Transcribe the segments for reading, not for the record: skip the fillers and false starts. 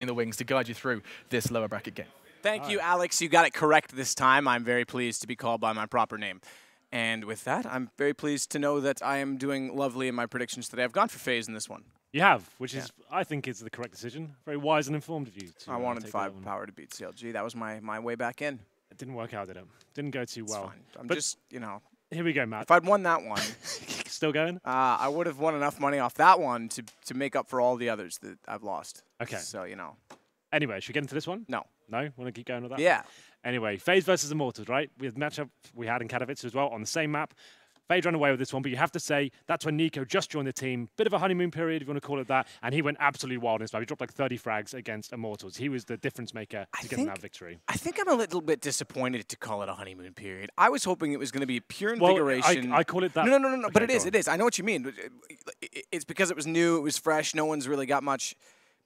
in the wings to guide you through this lower bracket game. Thank you, Alex. You got it correct this time. I'm very pleased to be called by my proper name. And with that, I'm very pleased to know that I am doing lovely in my predictions today. I've gone for FaZe in this one. You have, which is, I think, is the correct decision. Very wise and informed of you. I wanted 5 power to beat CLG. That was my way back in. It didn't work out, did it? Didn't go too well. Fine. I'm just, Here we go, Matt. If I'd won that one. Still going? I would have won enough money off that one to make up for all the others that I've lost. Okay. So, Anyway, should we get into this one? No. No? Want to keep going with that? Yeah. Anyway, FaZe versus Immortals, right? We had the matchup we had in Katowice as well on the same map. FaZe ran away with this one, but you have to say that's when Nico just joined the team. Bit of a honeymoon period, if you want to call it that, and he went absolutely wild in this map. He dropped like 30 frags against Immortals. He was the difference maker to get them that victory. I think I'm a little bit disappointed to call it a honeymoon period. I was hoping it was going to be pure invigoration. I call it that. No. Okay, but it is. I know what you mean. It's because it was new, it was fresh. No one's really got much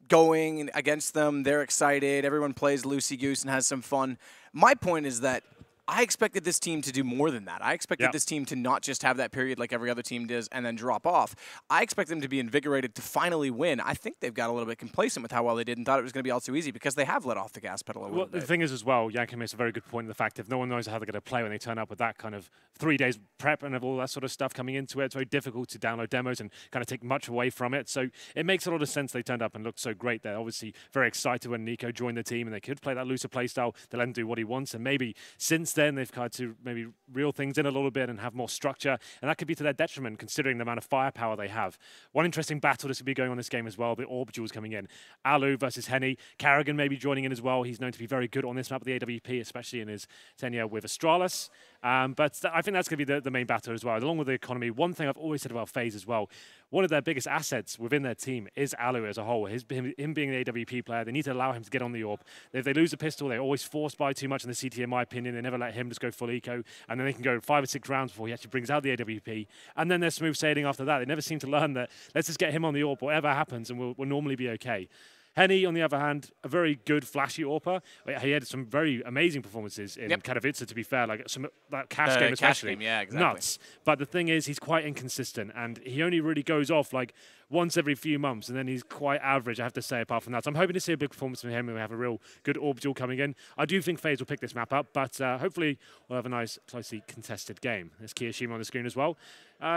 going against them. They're excited. Everyone plays loosey-goose and has some fun. My point is that I expected this team to do more than that. I expected this team to not just have that period like every other team does and then drop off. I expect them to be invigorated to finally win. I think they've got a little bit complacent with how well they did and thought it was going to be all too easy because they have let off the gas pedal a little bit. The thing is as well, Yankin makes a very good point in the fact if no one knows how they're going to play when they turn up with that kind of 3 days prep and all that sort of stuff coming into it, it's very difficult to download demos and kind of take much away from it. So it makes a lot of sense they turned up and looked so great. They're obviously very excited when Nico joined the team and they could play that looser play style. They let him do what he wants. And maybe since then they've tried to maybe reel things in a little bit and have more structure, and that could be to their detriment considering the amount of firepower they have. One interesting battle that's going to be going on this game as well, the Orb Duels coming in. Alu versus Henny. Karrigan maybe joining in as well. He's known to be very good on this map with the AWP, especially in his tenure with Astralis. But I think that's going to be the main battle as well, along with the economy. One thing I've always said about FaZe as well, one of their biggest assets within their team is Alu as a whole. Him being an AWP player, they need to allow him to get on the Orb. If they lose a pistol, they're always forced by too much in the CT, in my opinion. They never let him just go full eco, and then they can go 5 or 6 rounds before he actually brings out the AWP. And then they're smooth sailing after that. They never seem to learn that let's just get him on the Orb, whatever happens, and we'll normally be okay. Henny, on the other hand, a very good, flashy AWPer. He had some very amazing performances in Katowice, to be fair, like that cash game especially. Yeah, exactly. Nuts. But the thing is, he's quite inconsistent, and he only really goes off like once every few months, and then he's quite average, I have to say, apart from that. So I'm hoping to see a big performance from him, and we have a real good Orb Duel coming in. I do think FaZe will pick this map up, but hopefully we'll have a nice, closely contested game. There's Kiyoshima on the screen as well.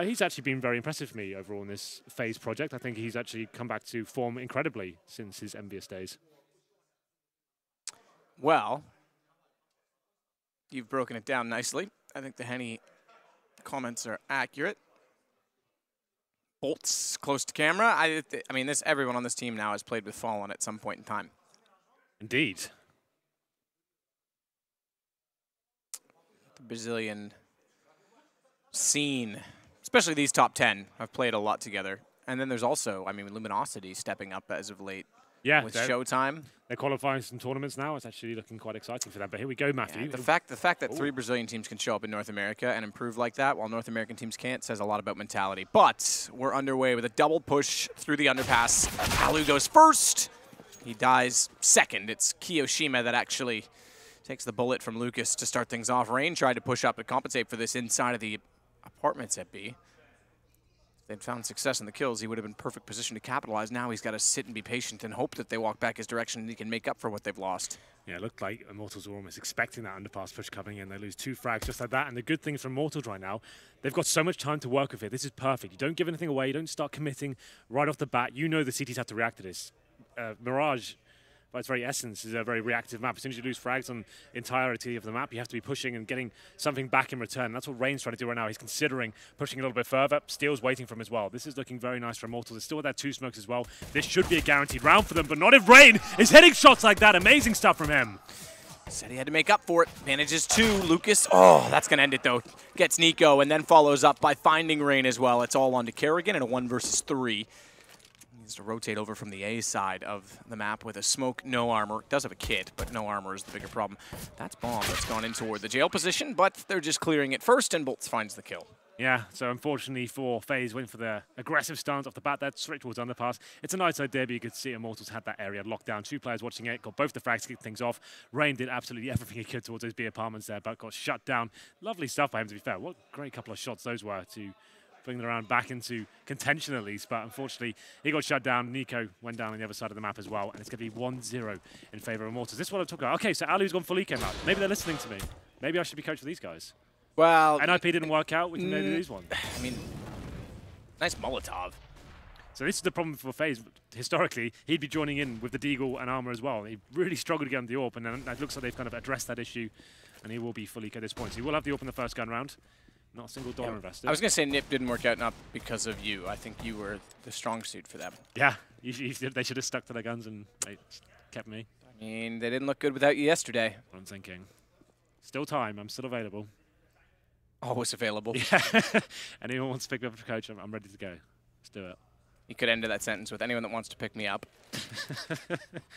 He's actually been very impressive for me overall in this FaZe project. I think he's actually come back to form incredibly since his envious days. Well, you've broken it down nicely. I think the Henny comments are accurate. Bolt's close to camera. I mean, everyone on this team now has played with Fallen at some point in time. Indeed. The Brazilian scene, especially these top 10, have played a lot together. And then there's also, I mean, Luminosity stepping up as of late. Yeah, with Showtime. They're qualifying some tournaments now. It's actually looking quite exciting for them. But here we go, Matthew. Yeah, the fact that 3 Brazilian teams can show up in North America and improve like that while North American teams can't says a lot about mentality. But we're underway with a double push through the underpass. Alu goes first. He dies second. It's Kiyoshima that actually takes the bullet from Lucas to start things off. Rain tried to push up to compensate for this inside of the apartments at B. If they'd found success in the kills, he would have been in perfect position to capitalize. Now he's got to sit and be patient and hope that they walk back his direction and he can make up for what they've lost. Yeah, it looked like Immortals were almost expecting that underpass push coming in. They lose 2 frags just like that. And the good thing from Immortals right now, they've got so much time to work with it. This is perfect. You don't give anything away. You don't start committing right off the bat. You know the CTs have to react to this. Mirage, by its very essence, is a very reactive map. As soon as you lose frags on the entirety of the map, you have to be pushing and getting something back in return. That's what Rain's trying to do right now. He's considering pushing a little bit further. Steel's waiting for him as well. This is looking very nice for Immortals. It's still with that 2 smokes as well. This should be a guaranteed round for them, but not if Rain is hitting shots like that. Amazing stuff from him. Said he had to make up for it. Manages 2. Lucas, oh, that's going to end it, though. Gets Nico and then follows up by finding Rain as well. It's all on to Karrigan in a 1 versus 3. Needs to rotate over from the A side of the map with a smoke, no armor. Does have a kit, but no armor is the bigger problem. That's Bomb that's gone in toward the jail position, but they're just clearing it first, and Bolts finds the kill. Yeah, so unfortunately for FaZe, went for the aggressive stance off the bat. That straight towards underpass. It's a nice idea, but you could see Immortals had that area locked down. 2 players watching it, got both the frags to kick things off. Rain did absolutely everything he could towards those B apartments there, but got shut down. Lovely stuff by him, to be fair. What great couple of shots those were to bringing the round back into contention at least, but unfortunately he got shut down. Nico went down on the other side of the map as well, and it's going to be 1-0 in favor of Immortals. This is what I'm talking about. Okay, so alu's gone full eco now. Maybe they're listening to me. Maybe I should be coach for these guys. Well, NIP didn't work out. We can maybe lose one. I mean, nice Molotov. So this is the problem for FaZe. Historically, he'd be joining in with the Deagle and Armor as well. He really struggled to get on the AWP, and then it looks like they've kind of addressed that issue, and he will be fully eco at this point. So he will have the AWP in the first gun round. Not a single dollar invested. I was going to say NIP didn't work out, not because of you. I think you were the strong suit for them. Yeah, they should have stuck to their guns and they kept me. I mean, they didn't look good without you yesterday. What I'm thinking. Still time. I'm still available. Always available. Yeah. Anyone wants to pick me up for coach, I'm ready to go. Let's do it. You could end that sentence with anyone that wants to pick me up.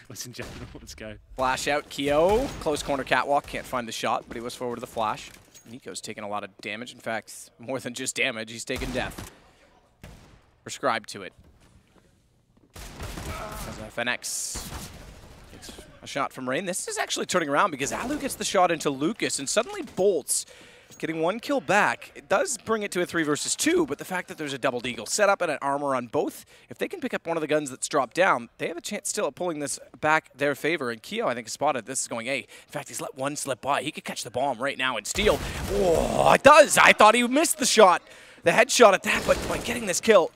What's in general? Let's go. Flash out, Keo. Close corner catwalk. Can't find the shot, but he was forward to the flash. Nico's taking a lot of damage. In fact, more than just damage, he's taking death. Prescribed to it. As Fenix takes a shot from Rain. This is actually turning around because alu gets the shot into Lucas, and suddenly Bolts getting one kill back. It does bring it to a 3 versus 2, but the fact that there's a double deagle setup and an armor on both, if they can pick up one of the guns that's dropped down, they have a chance still at pulling this back their favor. And Keo, I think, has spotted this is going A. In fact, he's let one slip by. He could catch the bomb right now and steal. Oh, it does. I thought he missed the shot, the headshot at that, but by getting this kill,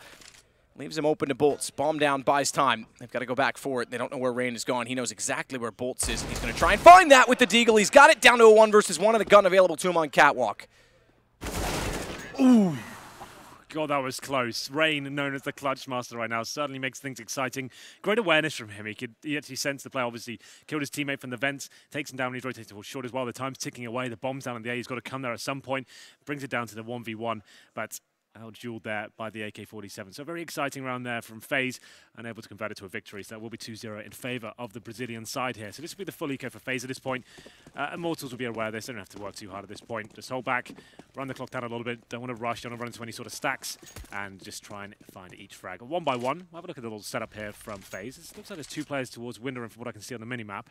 leaves him open to Bolts. Bomb down, buys time. They've got to go back for it. They don't know where Rain is gone. He knows exactly where Bolts is, and he's going to try and find that with the deagle. He's got it down to a 1 versus 1 and a gun available to him on catwalk. Ooh. God, that was close. Rain, known as the clutch master right now, certainly makes things exciting. Great awareness from him. He actually sensed the play, obviously. Killed his teammate from the vents, takes him down, he's rotating towards short as well. The time's ticking away. The bomb's down in the A. He's got to come there at some point. Brings it down to the 1v1, but out-dueled there by the AK-47. So very exciting round there from FaZe, and able to convert it to a victory. So that will be 2-0 in favor of the Brazilian side here. So this will be the full eco for FaZe at this point. Immortals will be aware of this. They don't have to work too hard at this point. Just hold back, run the clock down a little bit. Don't want to rush, don't want to run into any sort of stacks, and just try and find each frag. One by one, we'll have a look at the little setup here from FaZe. It looks like there's 2 players towards window, and from what I can see on the mini-map.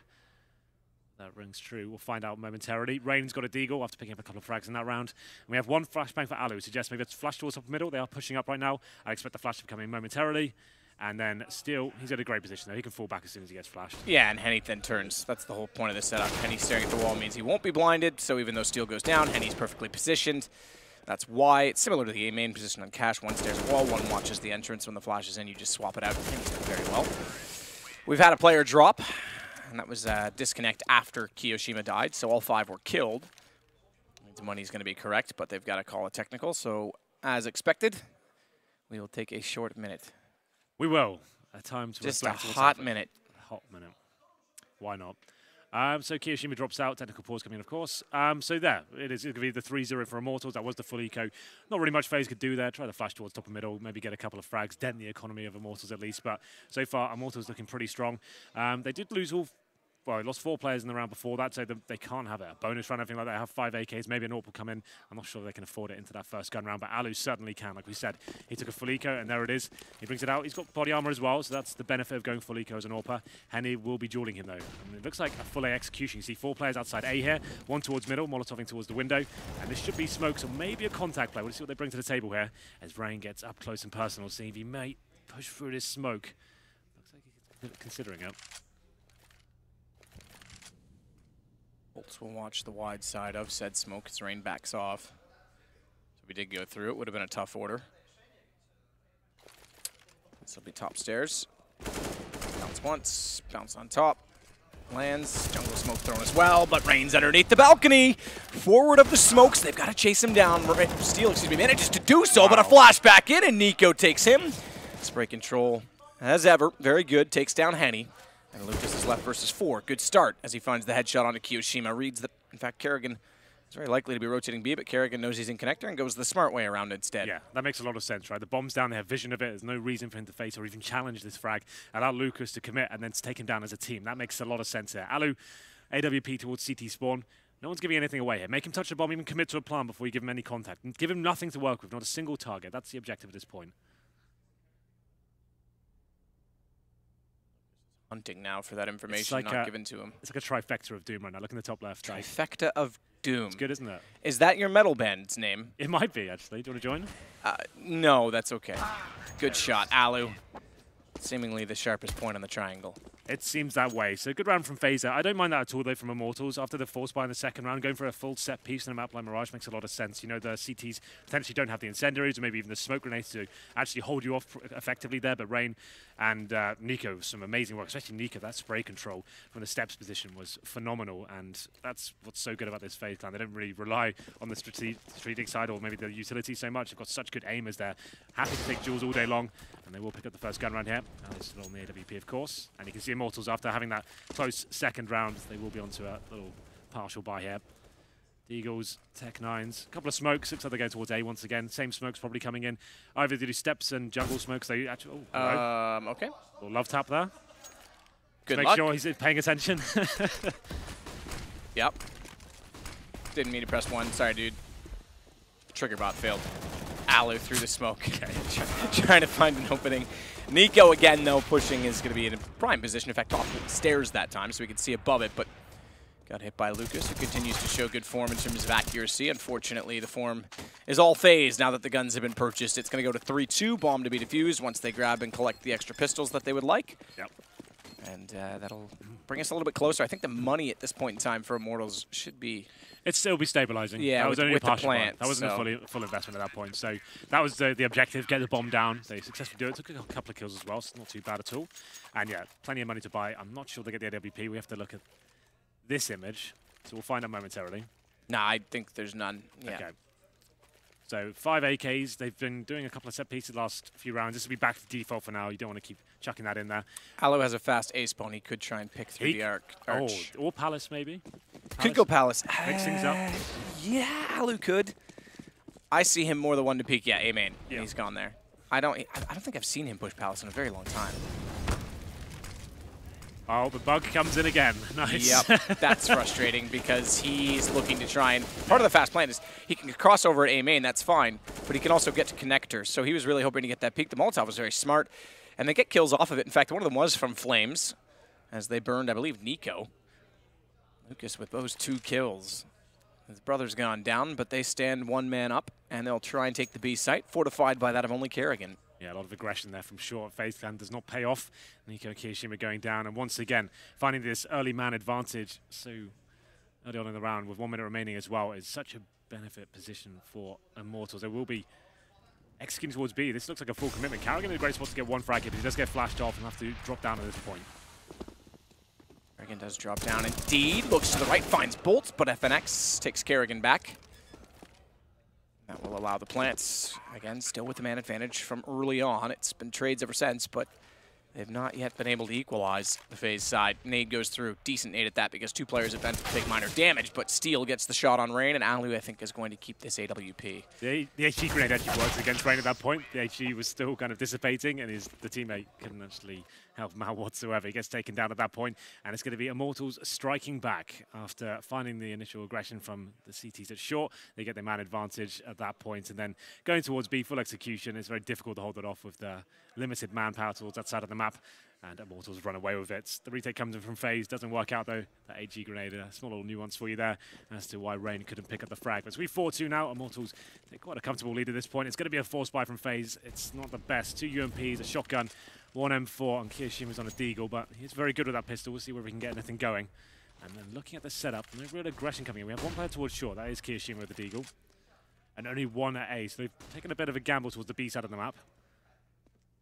That rings true. We'll find out momentarily. Rain's got a deagle after picking up a couple of frags in that round. And we have one flashbang for alu. Suggests maybe it's flash towards top middle. They are pushing up right now. I expect the flash to come in momentarily. And then still, he's at a great position there. He can fall back as soon as he gets flashed. Yeah, and Henny then turns. That's the whole point of this setup. Henny staring at the wall means he won't be blinded. So even though Steel goes down, Henny's perfectly positioned. That's why it's similar to the A main position on Cash. One stares at wall, one watches the entrance. When the flash is in, you just swap it out. Henny's done very well. We've had a player drop. And that was a disconnect after Kiyoshima died, so all 5 were killed. The money's going to be correct, but they've got to call a technical. So, as expected, we will take a short minute. We will. A time to just reflect. Just a hot minute. Hot minute. Why not? So Kiyoshima drops out. Technical pause coming in, of course. So there, it is going to be the 3-0 for Immortals. That was the full eco. Not really much FaZe could do there. Try to flash towards top and middle, maybe get a couple of frags, dent the economy of Immortals at least. But so far, Immortals looking pretty strong. They did lose all. Well, they lost 4 players in the round before that, so they can't have a bonus round, anything like that. They have 5 AKs, maybe an AWP will come in. I'm not sure they can afford it into that first gun round, but alu certainly can. Like we said, he took a full eco, and there it is. He brings it out. He's got body armor as well, so that's the benefit of going full eco as an AWPer. Henny will be dueling him, though. And it looks like a full A execution. You see 4 players outside A here, 1 towards middle, Molotoving towards the window. And this should be smokes, or maybe a contact play. We'll see what they bring to the table here, as Rain gets up close and personal, seeing if he may push through this smoke. Looks like he's considering it. Bolts will watch the wide side of said smoke as Rain backs off. So we did go through. It would have been a tough order. This will be top stairs. Bounce once, bounce on top. Lands, jungle smoke thrown as well, but Rain's underneath the balcony. Forward of the smokes, they've got to chase him down. Steel, manages to do so, but a flashback in, and Nico takes him. Spray control, as ever, very good, takes down Henny. And Lucas is left versus 4. Good start as he finds the headshot onto Kiyoshima. Reads that, in fact, Kerrigan is very likely to be rotating B, but Kerrigan knows he's in connector and goes the smart way around instead. Yeah, that makes a lot of sense, right? The bomb's down, they have vision of it. There's no reason for him to face or even challenge this frag. Allow Lucas to commit and then to take him down as a team. That makes a lot of sense here. alu, AWP towards CT spawn. No one's giving anything away here. Make him touch the bomb, even commit to a plan before you give him any contact. And give him nothing to work with, not a single target. That's the objective at this point. Hunting now for that information not given to him. It's like a trifecta of doom right now. Look in the top left. Trifecta of Doom. It's good, isn't it? Is that your metal band's name? It might be, actually. Do you want to join? No, that's okay. Good shot, Alu. Seemingly the sharpest point on the triangle. It seems that way. So good round from Phaser. I don't mind that at all, though, from Immortals. After the force buy in the second round, going for a full set piece in a map like Mirage makes a lot of sense. You know, the CTs potentially don't have the incendiaries or maybe even the smoke grenades to actually hold you off effectively there, but Rain and NiKo, some amazing work, especially NiKo. That spray control from the steps position was phenomenal, and that's what's so good about this FaZe clan. They don't really rely on the strategic side or maybe the utility so much. They've got such good aimers there. Happy to take duels all day long, and they will pick up the first gun round here. Now this is on the AWP, of course, and you can see Immortals after having that close second round, they will be onto a little partial buy here. The Eagles, Tech-9s, a couple of smokes. Looks like they're going towards A once again. Same smokes probably coming in. Either they do steps and jungle smokes. They actually, Okay. little love tap there. Good Make luck. sure he's paying attention. Yep. Didn't mean to press 1. Sorry, dude. Trigger bot failed. Alu through the smoke. Okay. Trying to find an opening. NiKo again, though, pushing is going to be in a prime position. In fact, off the stairs that time, so we can see above it, but got hit by Lucas, who continues to show good form in terms of accuracy. Unfortunately, the form is all phased now that the guns have been purchased. It's going to go to 3-2, bomb to be defused once they grab and collect the extra pistols that they would like. Yep. And that'll bring us a little bit closer. I think the money at this point in time for Immortals should be... It'd still be stabilizing. Yeah, that was only with a partial the plant, buy. That wasn't a full investment at that point. So that was the objective, get the bomb down. They successfully do it. Took a couple of kills as well, so not too bad at all. And yeah, plenty of money to buy. I'm not sure they get the AWP. We have to look at this image, so we'll find out momentarily. Nah, I think there's none. Yeah. Okay. So 5 AKs. They've been doing a couple of set pieces the last few rounds. This will be back to default for now. You don't want to keep chucking that in there. Alu has a fast ace spawn. He could try and pick through the arch. Or Palace, maybe. Could go Palace. Mix things up. Yeah, Alu could. I see him more the one to peek. Yeah, A main. Yeah. He's gone there. I don't think I've seen him push Palace in a very long time. Oh, the bug comes in again. Nice. Yep, that's frustrating because he's looking to try and... Part of the fast plan is he can cross over at A main, that's fine, but he can also get to connectors. So he was really hoping to get that peek. The Molotov was very smart, and they get kills off of it. In fact, one of them was from Flames, as they burned, I believe, NiKo. Lucas with those 2 kills. His brother's gone down, but they stand 1 man up, and they'll try and take the B site, fortified by that of only Kerrigan. Yeah, a lot of aggression there from short. FaZe clan does not pay off. NiKo and Kiyoshima going down, and once again, finding this early man advantage so early on in the round with 1 minute remaining as well is such a benefit position for Immortals. They will be executing towards B. This looks like a full commitment. Kerrigan in a great spot to get 1 frag, but he does get flashed off and have to drop down at this point. Kerrigan does drop down indeed. Looks to the right, finds bolts, but FNX takes Kerrigan back. That will allow the plants, again, still with the man advantage from early on. It's been trades ever since, but they've not yet been able to equalize the FaZe side. Nade goes through. Decent nade at that because 2 players have been to take minor damage, but Steel gets the shot on Rain, and Alu, I think, is going to keep this AWP. The HG grenade actually works against Rain at that point. The HG was still kind of dissipating, and the teammate couldn't actually help him out whatsoever. He gets taken down at that point, and it's going to be Immortals striking back after finding the initial aggression from the CTs at short. They get their man advantage at that point, and then going towards B, full execution. It's very difficult to hold it off with the limited manpower towards that side of the map, and Immortals run away with it. The retake comes in from FaZe, doesn't work out though. That HG grenade, a small little nuance for you there as to why Rain couldn't pick up the frag. But it's 4-2 now. Immortals take quite a comfortable lead at this point. It's going to be a force buy from FaZe. It's not the best. 2 UMPs, a shotgun, 1 M4, and Kiyoshima's on a deagle, but he's very good with that pistol. We'll see whether he can get anything going. And then looking at the setup, there's real aggression coming in. We have 1 player towards short. That is Kiyoshima with the deagle. And only 1 at A, so they've taken a bit of a gamble towards the B side of the map.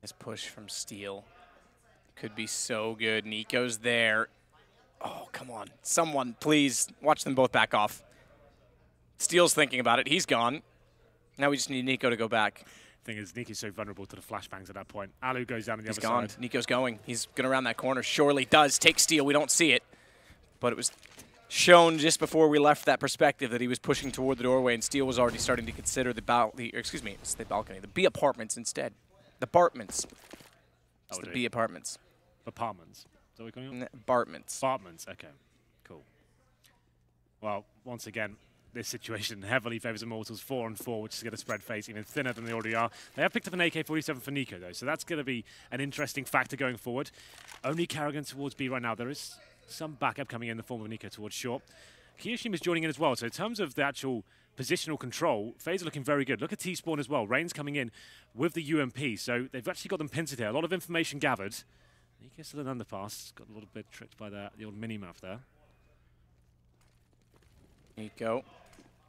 This push from Steel could be so good. NiKo's there. Oh, come on. Someone, please, watch them both back off. Steel's thinking about it. He's gone. Now we just need NiKo to go back. Thing is, NiKo's so vulnerable to the flashbangs at that point. Alu goes down on the other gone. side. NiKo's going. He's going to round that corner. Surely does take Steel. We don't see it. But it was shown just before we left that perspective that he was pushing toward the doorway, and Steel was already starting to consider the balcony. The B apartments instead. The apartments. It's the B apartments. Apartments. Is that what we're calling it? Apartments. Apartments. Okay. Cool. Well, once again, this situation heavily favours Immortals 4-on-4, which is going to spread FaZe even thinner than they already are. They have picked up an AK-47 for NiKo, though, so that's going to be an interesting factor going forward. Only Kerrigan towards B right now. There is some backup coming in the form of NiKo towards short. Kiyoshima's joining in as well. So in terms of the actual positional control, FaZe are looking very good. Look at T-Spawn as well. Rain's coming in with the UMP. So they've actually got them pincered here. A lot of information gathered. Nico still an underpass. Got a little bit tricked by the old mini-map there. Nico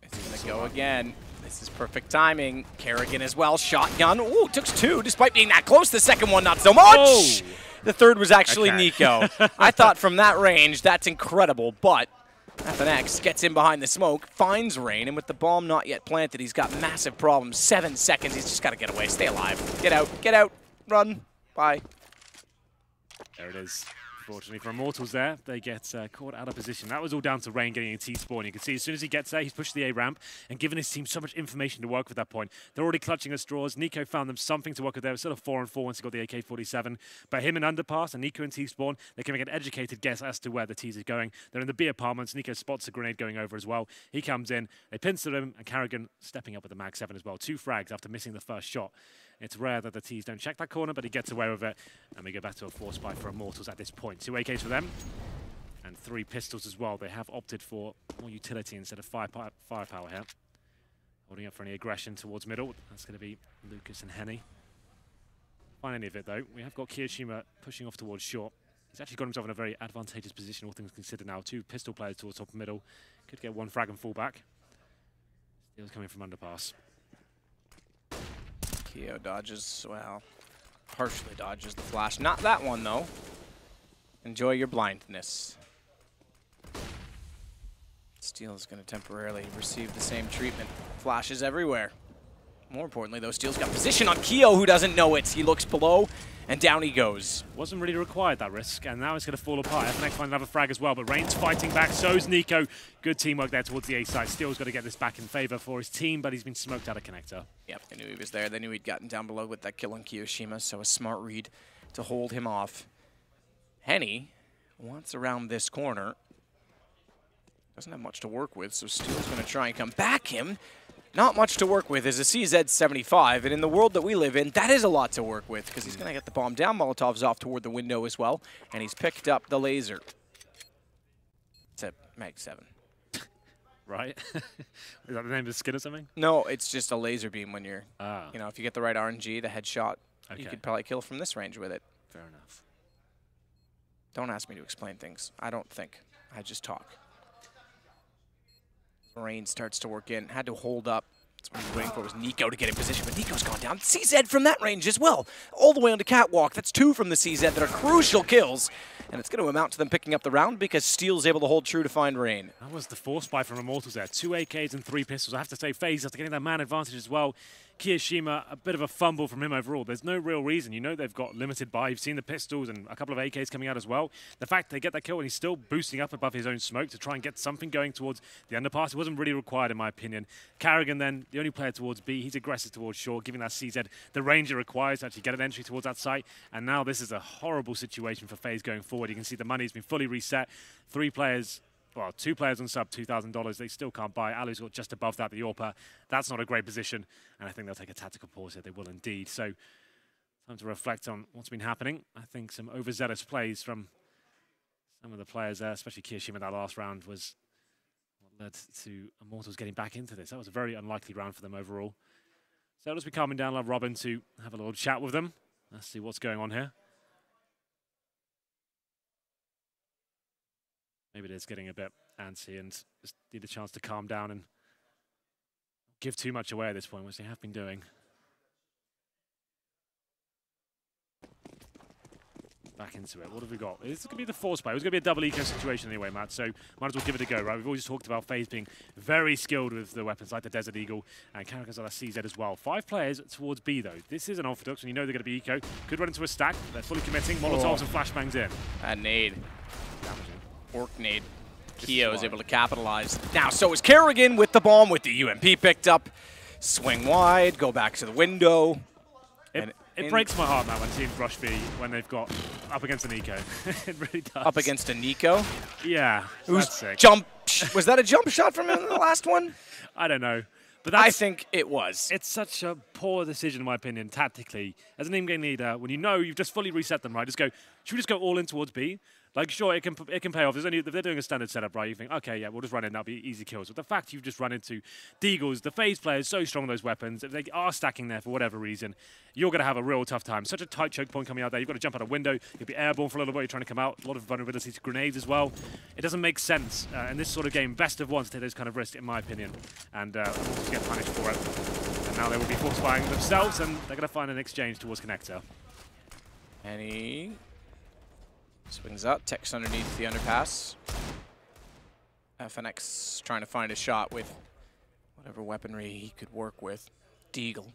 is going to go again. This is perfect timing. Karrigan as well. Shotgun. Ooh, took 2 despite being that close. The second one, not so much. Oh. The third was actually Nico. I thought from that range, that's incredible, but FNX gets in behind the smoke, finds Rain, and with the bomb not yet planted, he's got massive problems. 7 seconds. He's just got to get away. Stay alive. Get out. Get out. Run. Bye. There it is. Fortunately for Immortals there, they get caught out of position. That was all down to Rain getting a T-spawn. You can see as soon as he gets there, he's pushed the A ramp and given his team so much information to work with at that point. They're already clutching at straws. Nico found them something to work with there. It was sort of 4-on-4 once he got the AK-47. But him and Underpass and Nico and T-spawn, they can make an educated guess as to where the T's is going. They're in the B apartments. Nico spots a grenade going over as well. He comes in, they pincer him, and Karrigan stepping up with the Mag 7 as well. 2 frags after missing the first shot. It's rare that the T's don't check that corner, but he gets away with it. And we go back to a 4 spy for Immortals at this point. 2 AKs for them, and 3 pistols as well. They have opted for more utility instead of firepower here. Holding up for any aggression towards middle. That's going to be Lucas and Henny. Find any of it, though. We have got Kiyoshima pushing off towards short. He's actually got himself in a very advantageous position, all things considered now. 2 pistol players towards top middle. Could get 1 frag and fall back. Steel's coming from underpass. Keo dodges, well, partially dodges the flash. Not that one, though. Enjoy your blindness. Steel is going to temporarily receive the same treatment. Flashes everywhere. More importantly, though, Steel's got position on Keo, who doesn't know it. He looks below, and down he goes. Wasn't really required, that risk, and now it's going to fall apart. FNX find another frag as well, but Rain's fighting back, so's Nico. Good teamwork there towards the A side. Steel's got to get this back in favor for his team, but he's been smoked out of connector. Yep, they knew he was there. They knew he'd gotten down below with that kill on Kiyoshima, so a smart read to hold him off. Henny wants around this corner. Doesn't have much to work with, so Steel's going to try and come back him. Not much to work with is a CZ-75, and in the world that we live in, that is a lot to work with, because he's going to get the bomb down. Molotov's off toward the window as well, and he's picked up the laser. It's a Mag 7. Right? Is that the name of the skin or something? No, it's just a laser beam when you're, Ah. you know, if you get the right RNG, the headshot, Okay. you could probably kill from this range with it. Fair enough. Don't ask me to explain things. I don't think. I just talk. Rain starts to work in. Had to hold up. That's what he was waiting for was Nico to get in position, but Nico's gone down. CZ from that range as well. All the way onto Catwalk. That's 2 from the CZ that are crucial kills. And it's going to amount to them picking up the round because Steel's able to hold true to find Rain. That was the 4 spy from Immortals there. 2 AKs and 3 pistols. I have to say, FaZe after getting that man advantage as well. Kiyoshima, a bit of a fumble from him overall. There's no real reason. You know they've got limited buy. You've seen the pistols and a couple of AKs coming out as well. The fact they get that kill and he's still boosting up above his own smoke to try and get something going towards the underpass, it wasn't really required in my opinion. Karrigan then, the only player towards B, he's aggressive towards short, giving that CZ the range it requires to actually get an entry towards that site. And now this is a horrible situation for FaZe going forward. You can see the money's been fully reset. 3 players, well, 2 players on sub $2,000. They still can't buy. Alu's got just above that, the Orpa. That's not a great position, and I think they'll take a tactical pause here. They will indeed. So, time to reflect on what's been happening. I think some overzealous plays from some of the players there, especially Kiyoshima that last round, was what led to Immortals getting back into this. That was a very unlikely round for them overall. So, let's be calming down. I'll have Robin to have a little chat with them. Let's see what's going on here. Maybe it is getting a bit antsy and just need a chance to calm down and give too much away at this point, which they have been doing. Back into it. What have we got? It's going to be the 4 spy. It was going to be a double eco situation anyway, Matt, so might as well give it a go, right? We've always talked about FaZe being very skilled with the weapons like the Desert Eagle and Karrigan's on a CZ as well. 5 players towards B, though. This is an orthodox, and you know they're going to be eco. Could run into a stack. They're fully committing. Molotovs and flashbangs in. That nade. Damaging. Orc nade. Keo is able to capitalize. Now, so is Karrigan with the bomb, with the UMP picked up. Swing wide, go back to the window. It breaks my heart, man, when teams rush B when they've got up against an eco. It really does. Up against a Nico. Yeah, that's sick. Jump. Was that a jump shot from him in the last one? I don't know. But that's, I think it was. It's such a poor decision, in my opinion, tactically. As an in-game leader, when you know you've just fully reset them, right, just go, should we just go all in towards B? Like, sure, it can pay off. If they're doing a standard setup, right, you think, okay, yeah, we'll just run in, that'll be easy kills. But the fact you've just run into Deagles, the FaZe players so strong on those weapons, if they are stacking there for whatever reason, you're going to have a real tough time. Such a tight choke point coming out there. You've got to jump out a window. You'll be airborne for a little bit. You're trying to come out. A lot of vulnerability to grenades as well. It doesn't make sense in this sort of game. Best of one to take those kind of risks, in my opinion, and to get punished for it. And now they will be force buying themselves, and they're going to find an exchange towards Connector. And he swings up, techs underneath the underpass. FNX trying to find a shot with whatever weaponry he could work with. Deagle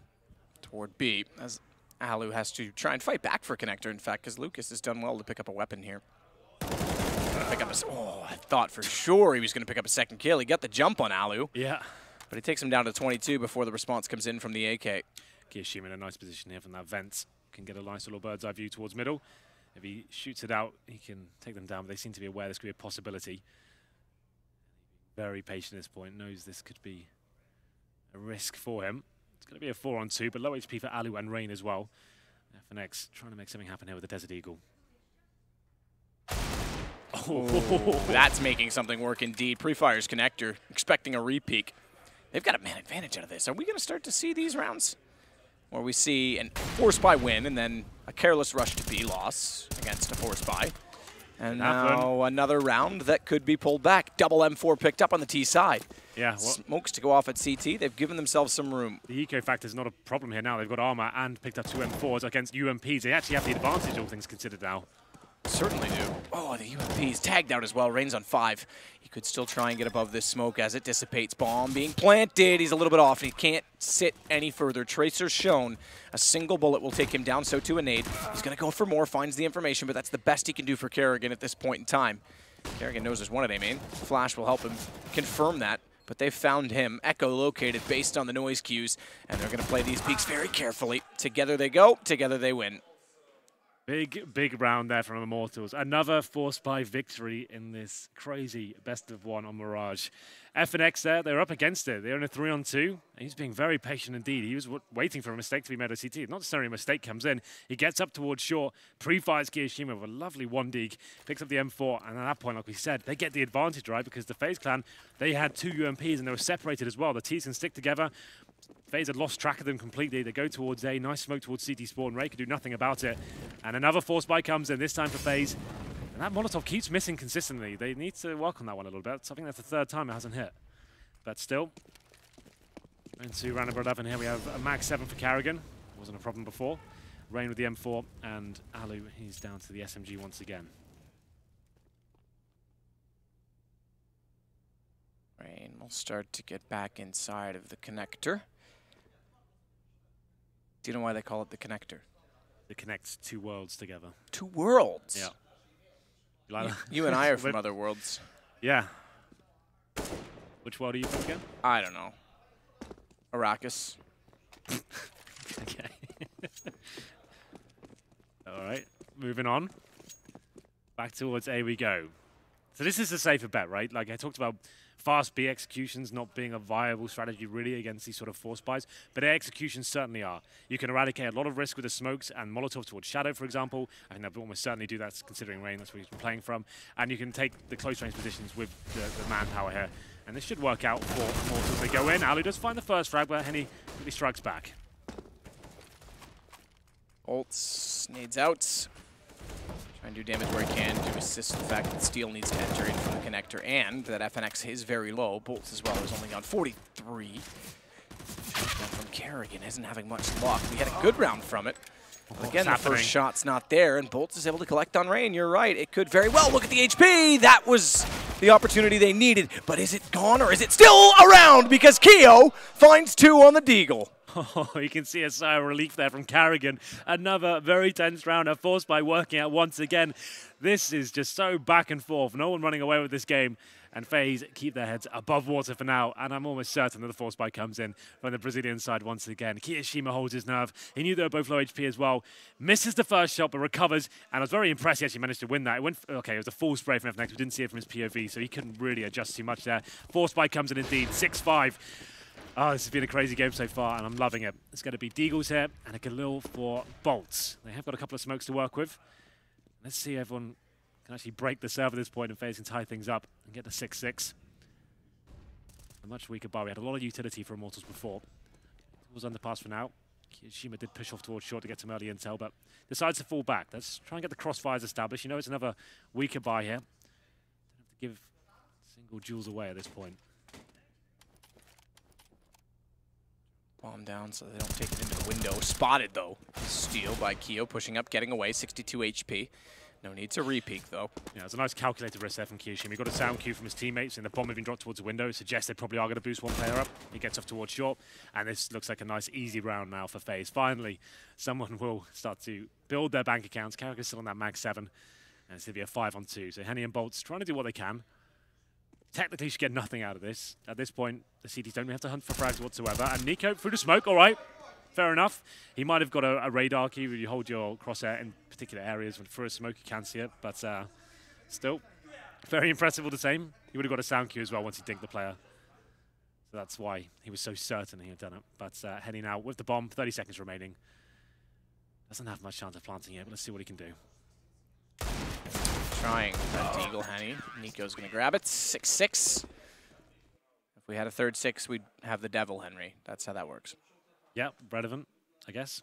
toward B, as Alu has to try and fight back for Connector, in fact, because Lucas has done well to pick up a weapon here. Pick up I thought for sure he was going to pick up a second kill. He got the jump on Alu. Yeah. But he takes him down to 22 before the response comes in from the AK. Kiyoshima in a nice position here from that vent. Can get a nice little bird's eye view towards middle. If he shoots it out, he can take them down, but they seem to be aware this could be a possibility. Very patient at this point, knows this could be a risk for him. It's going to be a 4-on-2, but low HP for Alu and Rain as well. FNX trying to make something happen here with the Desert Eagle. Oh, that's making something work indeed. Pre-fires Connector, expecting a repeak. They've got a man advantage out of this. Are we going to start to see these rounds where we see a force buy win and then a careless rush to B loss against a force buy? And now another round that could be pulled back. Double M4 picked up on the T side. Yeah, well, Smokes to go off at CT. They've given themselves some room. The eco factor is not a problem here now. They've got armor and picked up 2 M4s against UMPs. They actually have the advantage, all things considered now. Certainly do. Oh, the UMP's tagged out as well. Rain's on 5. He could still try and get above this smoke as it dissipates. Bomb being planted. He's a little bit off, and he can't sit any further. Tracer's shown. A single bullet will take him down, so too a nade. He's going to go for more, finds the information, but that's the best he can do for Karrigan at this point in time. Karrigan knows there's one at A main. Flash will help him confirm that, but they've found him. Echo located based on the noise cues, and they're going to play these peaks very carefully. Together they go, together they win. Big round there from Immortals. Another force buy victory in this crazy best of one on Mirage. FNX there, they're up against it. They're in a 3-on-2, and he's being very patient indeed. He was waiting for a mistake to be made at CT. Not necessarily a mistake comes in. He gets up towards short, pre-fires Kiyoshima with a lovely 1-dig, picks up the M4, and at that point, like we said, they get the advantage, right? Because the FaZe clan, they had 2 UMPs, and they were separated as well. The T's can stick together. FaZe had lost track of them completely. They go towards A, nice smoke towards CT Sport, and Ray can do nothing about it. And another force buy comes in, this time for FaZe. And that Molotov keeps missing consistently. They need to work on that one a little bit. I think that's the 3rd time it hasn't hit. But still, into round number 11 here, we have a Mag 7 for Karrigan. Wasn't a problem before. Rain with the M4, and Alu, he's down to the SMG once again. Rain will start to get back inside of the connector. Do you know why they call it the connector? It connects 2 worlds together. 2 worlds? Yeah. You and I are from other worlds. Yeah. Which world are you from again? I don't know. Arrakis. Okay. All right, moving on. Back towards A we go. So this is a safer bet, right? Like I talked about fast B executions not being a viable strategy really against these sort of force buys, but A executions certainly are. You can eradicate a lot of risk with the smokes and Molotov towards Shadow, for example. I think they'll almost certainly do that considering Rain, that's where he's been playing from. And you can take the close range positions with the manpower here. And this should work out for Immortals. They go in, Alu does find the first frag, but Henny really strikes back. Bolts needs out. Try and do damage where he can to assist the fact that Steel needs to enter in from the connector and that FNX is very low. Bolts as well is only on 43. From Karrigan isn't having much luck. We had a good round from it. But again, the first shot's not there, and Bolts is able to collect on Rain. You're right, it could very well. Look at the HP! That was the opportunity they needed. But is it gone, or is it still around? Because Keo finds 2 on the Deagle. Oh, you can see a sigh of relief there from Karrigan. Another very tense round, a force by working out once again. This is just so back and forth. No one running away with this game. And FaZe keep their heads above water for now. And I'm almost certain that the force buy comes in from the Brazilian side once again. Kiyoshima holds his nerve. He knew they were both low HP as well. Misses the first shot, but recovers. And I was very impressed he actually managed to win that. It went, okay, it was a full spray from FNX. We didn't see it from his POV, so he couldn't really adjust too much there. Force buy comes in indeed, 6-5. Oh, this has been a crazy game so far, and I'm loving it. It's going to be Deagles here and a Galil for Bolts. They have got a couple of smokes to work with. Let's see everyone can actually break the serve at this point, and FaZe can tie things up and get the 6-6. A much weaker bar. We had a lot of utility for Immortals before. It was underpass for now. Shima did push off towards short to get some early intel, but decides to fall back. Let's try and get the crossfires established. You know, it's another weaker buy here. Don't have to give single jewels away at this point. Bomb down so they don't take it into the window. Spotted, though. Steal by Keo, pushing up, getting away, 62 HP. No need to re-peek, though. Yeah, it's a nice calculated risk there from Kyoshima. He got a sound cue from his teammates, and the bomb had been dropped towards the window. It suggests they probably are going to boost one player up. He gets off towards short, and this looks like a nice, easy round now for FaZe. Finally, someone will start to build their bank accounts. Carragher's still on that mag 7, and it's going to be a 5-on-2. So Henny and Boltz trying to do what they can. Technically, should get nothing out of this. At this point, the CTs don't have to hunt for frags whatsoever. And NiKo through the smoke, all right. Fair enough. He might have got a radar key where you hold your crosshair in particular areas. When through a smoke, you can't see it. But still, very impressive all the same. He would have got a sound cue as well once he dinked the player. So that's why he was so certain he had done it. But Henny now with the bomb, 30 seconds remaining. Doesn't have much chance of planting it, but let's see what he can do. Trying that Deagle Henny. NiKo's going to grab it. 6-6. If we had a third 6, we'd have the Devil Henry. That's how that works. Yeah, relevant, I guess.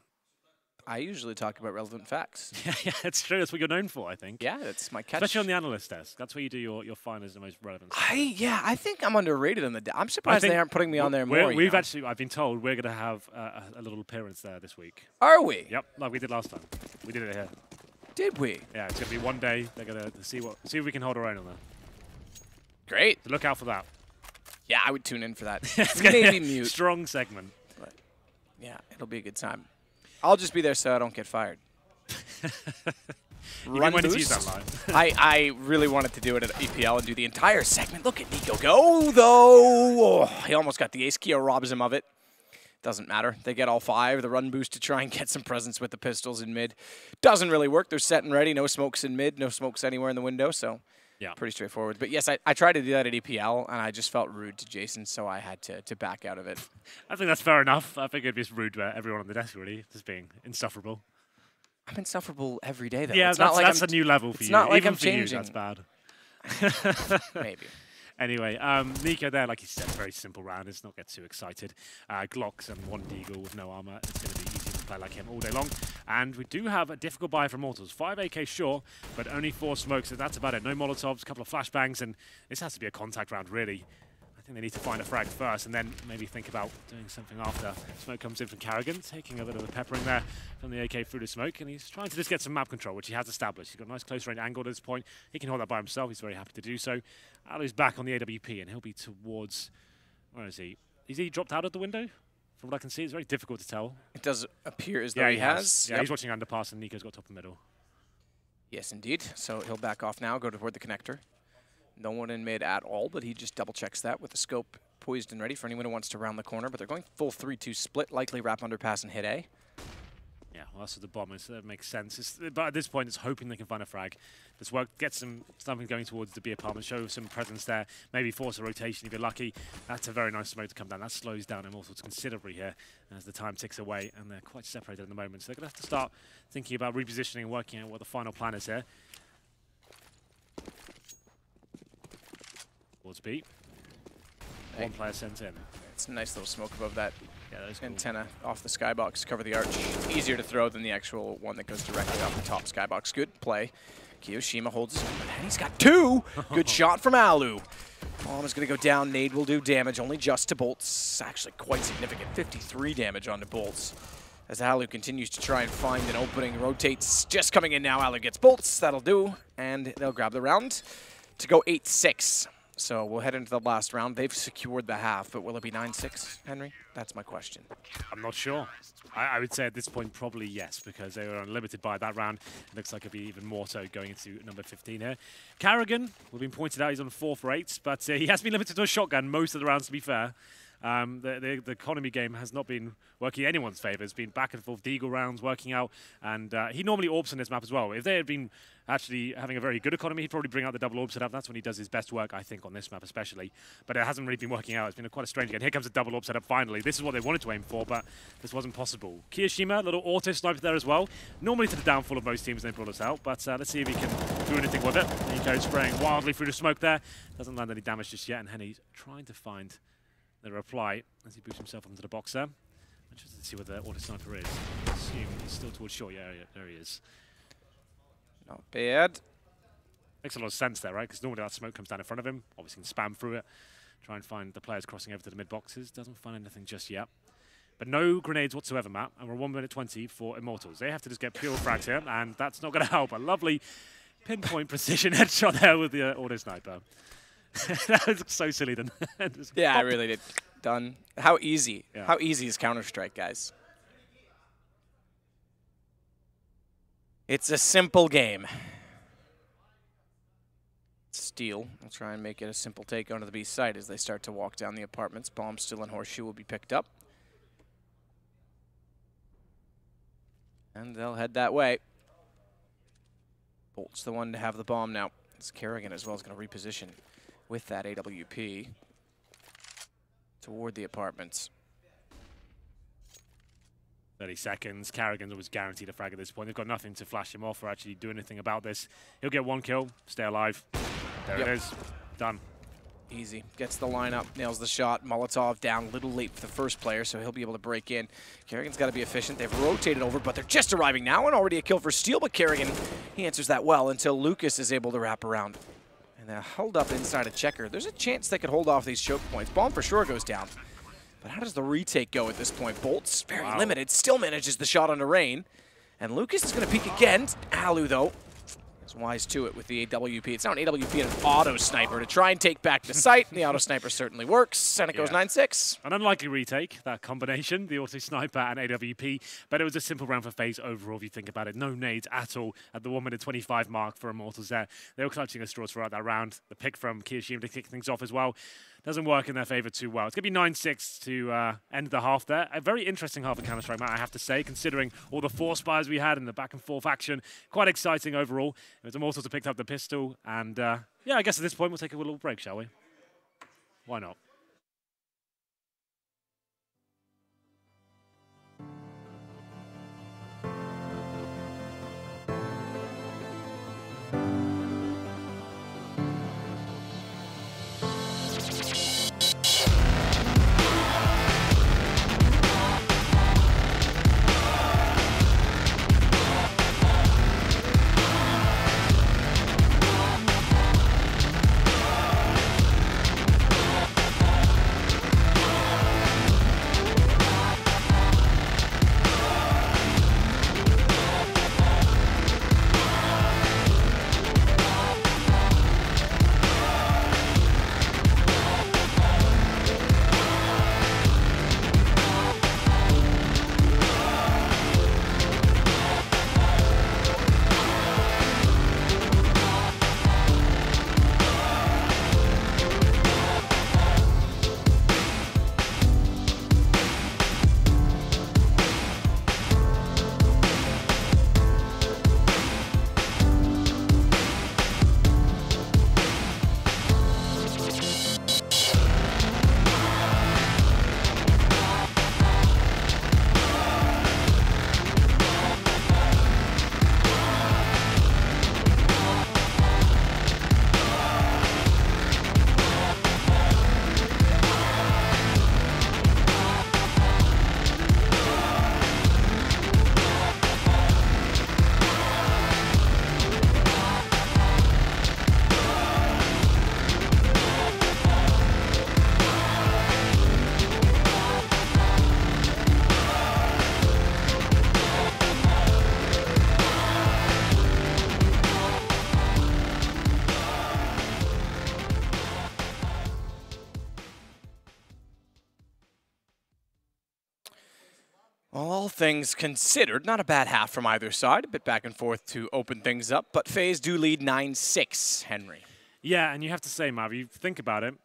I usually talk about relevant facts. Yeah, it's true. That's what you're known for, I think. Yeah, that's my catch. Especially on the analyst desk. That's where you do your finest and most relevant stuff. I think I'm underrated on the. I'm surprised they aren't putting me on there more. I've been told we're going to have a little appearance there this week. Are we? Yep, like we did last time. We did it here. Did we? Yeah, it's going to be one day. They're going to see if we can hold our own on there. Great. So look out for that. Yeah, I would tune in for that. Maybe mute. Strong segment. But yeah, it'll be a good time. I'll just be there so I don't get fired. Run boost. boost. That line. I really wanted to do it at EPL and do the entire segment. Look at NiKo go, though. Oh, he almost got the ace. Keo robs him of it. Doesn't matter. They get all 5. The run boost to try and get some presence with the pistols in mid. Doesn't really work. They're set and ready. No smokes in mid. No smokes anywhere in the window. So yeah, pretty straightforward. But yes, I tried to do that at EPL, and I just felt rude to Jason, so I had to back out of it. I think that's fair enough. I think it'd be rude to everyone on the desk, really, just being insufferable. I'm insufferable every day, though. Yeah, it's that's a new level for you. It's not like Even I'm for changing. You, that's bad. Maybe. Anyway, NiKo there, like you said, very simple round. Let's not get too excited. Glocks and 1 Deagle with no armor. It's going to be easy to play like him all day long. And we do have a difficult buy for Immortals. 5 AK sure, but only 4 smokes, so that's about it. No Molotovs, a couple of flashbangs, and this has to be a contact round, really. I think they need to find a frag first and then maybe think about doing something after. Smoke comes in from Carrigan, taking a bit of a peppering there from the AK through the smoke, and he's trying to just get some map control, which he has established. He's got a nice close range angle at this point. He can hold that by himself. He's very happy to do so. Alu's back on the AWP, and he'll be towards... Where is he? Is he dropped out of the window? From what I can see, it's very difficult to tell. It does appear as though he has. Yeah, he's watching underpass, and NiKo's got top and middle. Yes, indeed. So he'll back off now, go toward the connector. No one in mid at all, but he just double-checks that with the scope poised and ready for anyone who wants to round the corner. But they're going full 3-2 split, likely wrap underpass and hit A. Yeah, well, that's what the bomb is. So that makes sense. But at this point, it's hoping they can find a frag. This work, get something going towards the B apartment, show some presence there, maybe force a rotation if you're lucky. That's a very nice smoke to come down. That slows down Immortals considerably here as the time ticks away, and they're quite separated at the moment. So they're going to have to start thinking about repositioning and working out what the final plan is here. Towards B. One player sent in. It's a nice little smoke above that cool. antenna off the skybox, cover the arch. Easier to throw than the actual one that goes directly off the top skybox. Good play. Kyoshima holds his own, and he's got 2! Good shot from Alu. Bomb is going to go down. Nade will do damage, only just to Boltz. Actually quite significant. 53 damage onto Boltz. As Alu continues to try and find an opening, rotates. Just coming in now, Alu gets Boltz. That'll do, and they'll grab the round to go 8-6. So we'll head into the last round. They've secured the half, but will it be 9-6, Henry? That's my question. I'm not sure. I would say at this point probably yes, because they were unlimited by that round. It looks like it'll be even more so going into number 15 here. Carrigan, we've been pointed out, he's on 4 for 8, but he has been limited to a shotgun most of the rounds, to be fair. The economy game has not been working in anyone's favour. It's been back and forth Deagle rounds working out, and he normally orbs on this map as well. If they had been actually having a very good economy, he'd probably bring out the double orb setup. That's when he does his best work, I think, on this map especially. But it hasn't really been working out. It's been quite a strange game. Here comes the double orb setup finally. This is what they wanted to aim for, but this wasn't possible. Kiyoshima, little auto sniper there as well. Normally to the downfall of most teams, they brought us out, but let's see if he can do anything with it. Nico spraying wildly through the smoke there. Doesn't land any damage just yet, and Henny's trying to find the reply as he boosts himself onto the box there. Interested to see where the auto sniper is. I assume he's still towards short. Yeah, there he is. Not bad. Makes a lot of sense there, right? Because normally that smoke comes down in front of him. Obviously, can spam through it. Try and find the players crossing over to the mid boxes. Doesn't find anything just yet. But no grenades whatsoever, Matt. And we're 1 minute 20 for Immortals. They have to just get pure frags here, and that's not going to help. A lovely pinpoint precision headshot there with the auto sniper. That was so silly then. Yeah, I really did. Done. How easy. Yeah. How easy is Counter-Strike, guys? It's a simple game. Steel will try and make it a simple take onto the B site as they start to walk down the apartments. Bomb still in Horseshoe will be picked up. And they'll head that way. Bolt's the one to have the bomb now. It's Kerrigan as well is going to reposition with that AWP toward the apartments. 30 seconds. Kerrigan's always guaranteed a frag at this point. They've got nothing to flash him off or actually do anything about this. He'll get 1 kill, stay alive. There it is. Done. Easy. Gets the lineup, nails the shot. Molotov down a little late for the first player, so he'll be able to break in. Kerrigan's got to be efficient. They've rotated over, but they're just arriving now, and already a kill for Steel, but Kerrigan, he answers that well until Lucas is able to wrap around. And they're held up inside a checker. There's a chance they could hold off these choke points. Bomb for sure goes down. But how does the retake go at this point? Bolt's very limited. Still manages the shot onto Rain. And Lucas is going to peek again. Alu, though, is wise to it with the AWP. It's now an AWP and an auto sniper to try and take back the site. The auto sniper certainly works, and it goes 9-6. An unlikely retake, that combination, the auto sniper and AWP. But it was a simple round for FaZe overall, if you think about it. No nades at all at the 1 minute 25 mark for Immortals there. They were clutching at straws throughout that round. The pick from Kiyoshima to kick things off as well doesn't work in their favor too well. It's going to be 9-6 to end the half there. A very interesting half of Counter-Strike, Matt, I have to say, considering all the force fires we had and the back and forth action. Quite exciting overall. It was Immortals who picked up the pistol. And yeah, I guess at this point we'll take a little break, shall we? Why not? All things considered, not a bad half from either side. A bit back and forth to open things up, but FaZe do lead 9-6, Henry. Yeah, and you have to say, Mav, you think about it,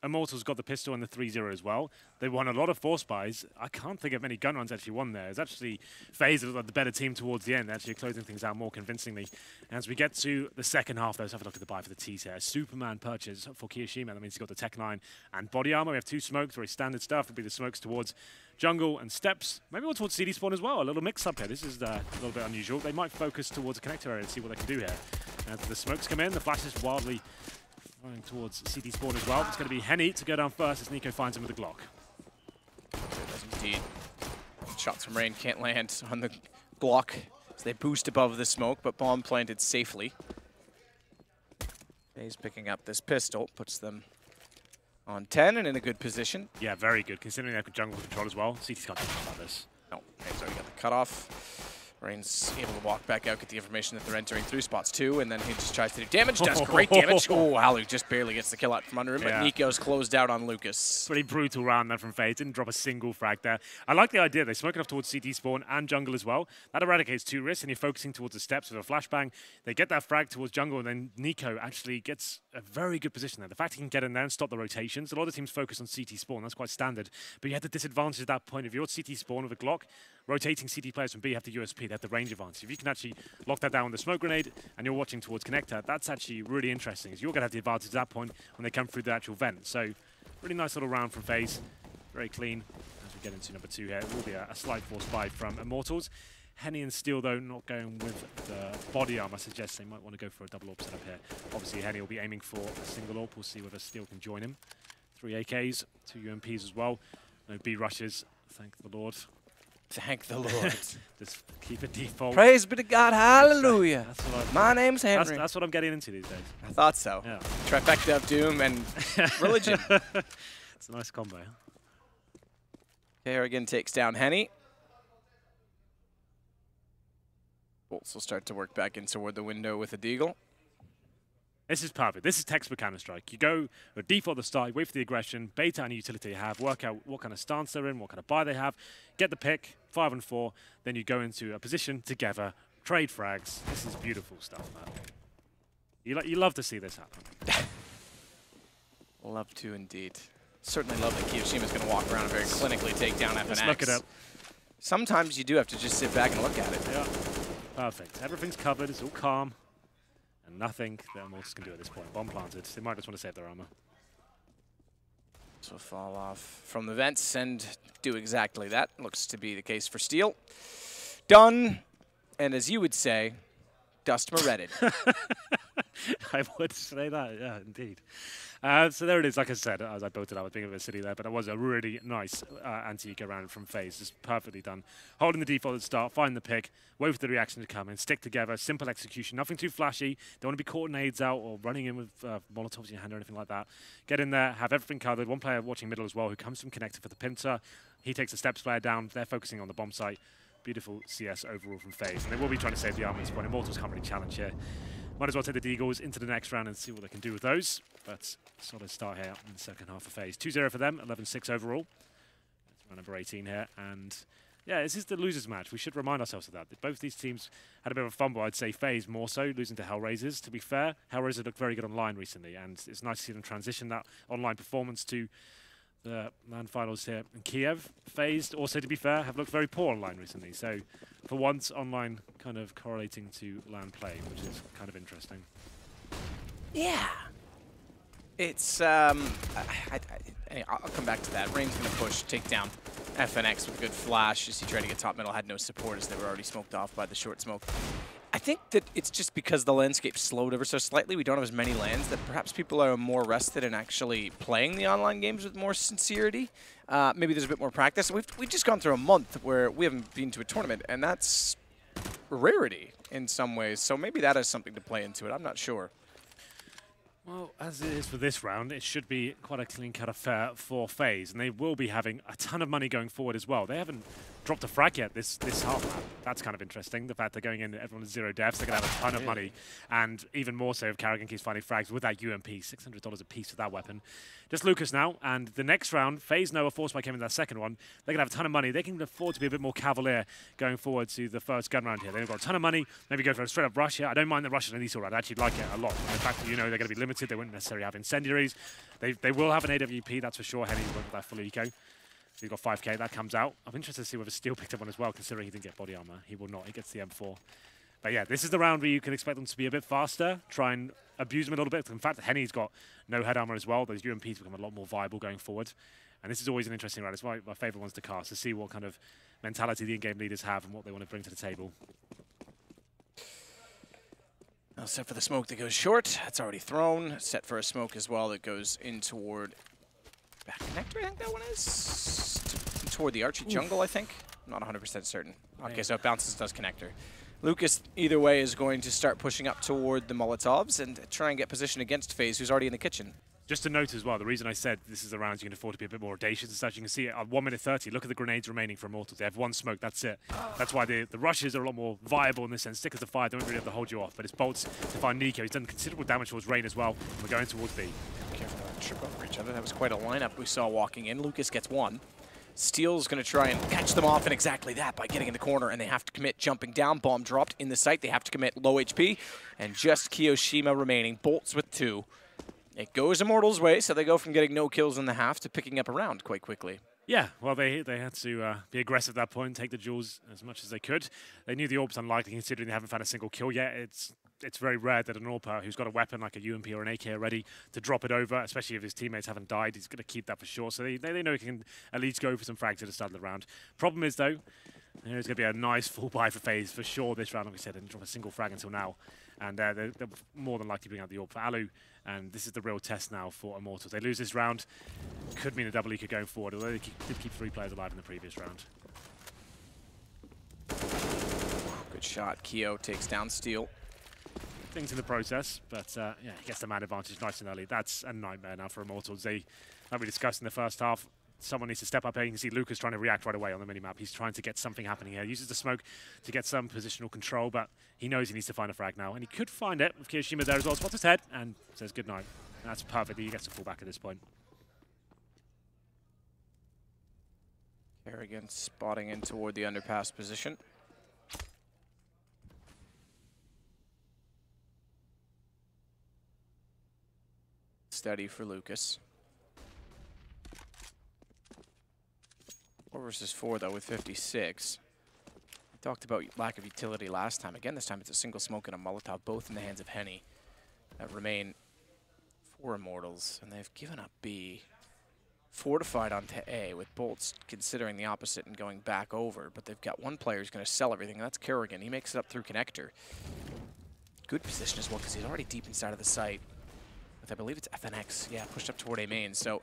Immortals got the pistol and the 3-0 as well. They won a lot of force buys. I can't think of many gun runs actually won there. It's actually FaZe that were the better team towards the end, actually closing things out more convincingly. As we get to the second half, let's have a look at the buy for the T's here. Superman purchase for Kiyoshima. That means he's got the Tech 9 and body armor. We have 2 smokes, very standard stuff. It'll be the smokes towards jungle and steps. Maybe one towards CD spawn as well. A little mix up here. This is a little bit unusual. They might focus towards a connector area and see what they can do here. As the smokes come in, the flashes wildly going towards CD spawn as well. It's going to be Henny to go down first as Nico finds him with the Glock. It does indeed. Shots from Rain can't land on the Glock as they boost above the smoke, but bomb planted safely. FaZe picking up this pistol, puts them on 10 and in a good position. Yeah, very good, considering they have jungle control as well. CT's got to think about this. No, Rain's already got the cutoff. Rain's able to walk back out, get the information that they're entering through spots 2, and then he just tries to do damage, does great damage. Oh, Halu just barely gets the kill out from under him, but Nico's closed out on Lucas. Pretty brutal round there from FaZe. Didn't drop a single frag there. I like the idea. They smoke enough towards CT spawn and jungle as well. That eradicates 2 risks, and you're focusing towards the steps with a flashbang. They get that frag towards jungle, and then Nico actually gets a very good position there. The fact he can get in there and stop the rotations. A lot of teams focus on CT spawn. That's quite standard. But you had the disadvantage at that point. If you're CT spawn with a Glock, rotating CT players from B have the USP. They have the range advantage. If you can actually lock that down with the smoke grenade and you're watching towards connector, that's actually really interesting, as you're going to have the advantage at that point when they come through the actual vent. So, really nice little round from FaZe. Very clean. As we get into number 2 here, it will be a slight force buy from Immortals. Henny and Steel, though, not going with the body armor. I suggest they might want to go for a double AWP setup here. Obviously, Henny will be aiming for a single AWP. We'll see whether Steel can join him. 3 AKs, 2 UMPs as well. No B rushes, thank the Lord. Thank the Lord. Just keep it default. Praise be to God, hallelujah. That's My name's Henry. That's what I'm getting into these days. I thought so. Yeah. Trifecta of Doom and religion. It's a nice combo. Kerrigan takes down Henny. Bolts will start to work back in toward the window with a deagle. This is perfect. This is textbook Counter-Strike. You go with default at the start, you wait for the aggression, bait out any utility you have, work out what kind of stance they're in, what kind of buy they have, get the pick, 5 and 4, then you go into a position together, trade frags. This is beautiful stuff, man. You love to see this happen. Love to indeed. Certainly love that Kiyoshima's going to walk around and very clinically take down FNX. Let's look it up. Sometimes you do have to just sit back and look at it. Yeah, perfect. Everything's covered, it's all calm. And nothing that Immortals can do at this point. Bomb planted. They might just want to save their armor. So fall off from the vents and do exactly that. Looks to be the case for Steel. Done. And as you would say, dust redded. I would say that, yeah, indeed. So there it is, like I said, as I built it up, I was being a bit silly there, but it was a really nice anti-eco round from FaZe. Just perfectly done. Holding the default at the start, find the pick, wait for the reaction to come in, stick together, simple execution, nothing too flashy. Don't want to be caught nades out or running in with Molotovs in your hand or anything like that. Get in there, have everything covered. One player watching middle as well who comes from connector for the pincer. He takes the steps player down. They're focusing on the bomb site. Beautiful CS overall from FaZe. And they will be trying to save the armor at this point. Immortals can't really challenge here. Might as well take the Deagles into the next round and see what they can do with those. But solid start here in the second half of FaZe. 2-0 for them, 11-6 overall. That's round number 18 here. And yeah, this is the losers match. We should remind ourselves of that. Both these teams had a bit of a fumble. I'd say FaZe more so, losing to Hellraisers. To be fair, Hellraisers looked very good online recently. And it's nice to see them transition that online performance to the LAN finals here in Kiev. FaZe, also to be fair, have looked very poor online recently. So for once, online kind of correlating to LAN play, which is kind of interesting. Yeah. It's, anyway, I'll come back to that. Rain's going to push, take down FNX with a good flash as he tried to get top middle, had no support as they were already smoked off by the short smoke. I think that it's just because the landscape slowed ever so slightly. We don't have as many LANs that perhaps people are more rested in actually playing the online games with more sincerity. Maybe there's a bit more practice. We've just gone through a month where we haven't been to a tournament, and that's a rarity in some ways. So maybe that has something to play into it. I'm not sure. Well, as it is for this round, it should be quite a clean-cut affair for FaZe, and they will be having a ton of money going forward as well. They haven't dropped a frag yet this half map. That's kind of interesting. The fact they're going in, everyone is 0 deaths, they're going to have a ton of money. And even more so if Karrigan keeps finding frags with that UMP, $600 a piece for that weapon. Just Lucas now, and the next round, FaZe Noah, Forcefire came in that second one. They're going to have a ton of money. They can afford to be a bit more cavalier going forward to the first gun round here. They've got a ton of money, maybe go for a straight up rush here. I don't mind the rush in these round. I actually like it a lot. And the fact that you know they're going to be limited, they wouldn't necessarily have incendiaries. They will have an AWP, that's for sure. Henny went with that full eco. So you've got 5k, that comes out. I'm interested to see whether Steel picked up one as well, considering he didn't get body armor. He will not, he gets the M4. But yeah, this is the round where you can expect them to be a bit faster, try and abuse them a little bit. In fact, Henny's got no head armor as well. Those UMPs become a lot more viable going forward. And this is always an interesting round. It's my favorite ones to cast, to see what kind of mentality the in-game leaders have and what they want to bring to the table. Now set for the smoke that goes short. That's already thrown. Set for a smoke as well that goes in toward back connector, I think that one is. Toward the Archie jungle, I think. I'm not 100% certain. Okay, so it bounces, does connector. Lucas, either way, is going to start pushing up toward the Molotovs and try and get position against FaZe, who's already in the kitchen. Just to note as well, the reason I said this is the rounds you can afford to be a bit more audacious and such, you can see at 1 minute 30, look at the grenades remaining for Immortals. They have one smoke, that's it. That's why the rushes are a lot more viable in this sense. Stickers to fire don't really have to hold you off, but it's bolts to find Nico. He's done considerable damage towards Rain as well. We're going towards B. Careful not to trip over each other. That was quite a lineup we saw walking in. Lucas gets one. Steel's going to try and catch them off, and exactly that by getting in the corner, and they have to commit jumping down. Bomb dropped in the site. They have to commit low HP, and just Kiyoshima remaining. Bolts with 2. It goes Immortals' way, so they go from getting no kills in the half to picking up a round quite quickly. Yeah, well, they had to be aggressive at that point, take the jewels as much as they could. They knew the AWP's unlikely, considering they haven't found a single kill yet. It's very rare that an AWPer who's got a weapon like a UMP or an AK ready to drop it over, especially if his teammates haven't died. He's going to keep that for sure. So they know he can at least go for some frags at the start of the round. Problem is, though, there's going to be a nice full buy for FaZe for sure this round. Like I said, they didn't drop a single frag until now. And they're more than likely bring out the AWP for Alu. And this is the real test now for Immortals. They lose this round, could mean a double eco going forward, although they did keep 3 players alive in the previous round. Good shot. Keo takes down Steel. Things in the process, but yeah, he gets the man advantage nice and early. That's a nightmare now for Immortals. They, like we discussed in the first half, someone needs to step up here. You can see Lucas trying to react right away on the minimap. He's trying to get something happening here. Uses the smoke to get some positional control, but he knows he needs to find a frag now, and he could find it with Kiyoshima there as well. Spots his head and says good night. That's perfect. He gets to fall back at this point. Karrigan spotting in toward the underpass position. Steady for Lucas. 4 versus 4 though with 56. We talked about lack of utility last time. Again, this time it's a single smoke and a Molotov, both in the hands of Henny. That remain 4 Immortals, and they've given up B. Fortified onto A with bolts considering the opposite and going back over, but they've got one player who's going to sell everything, and that's Karrigan. He makes it up through connector. Good position as well because he's already deep inside of the site. With, I believe it's FNX, yeah, pushed up toward A main. So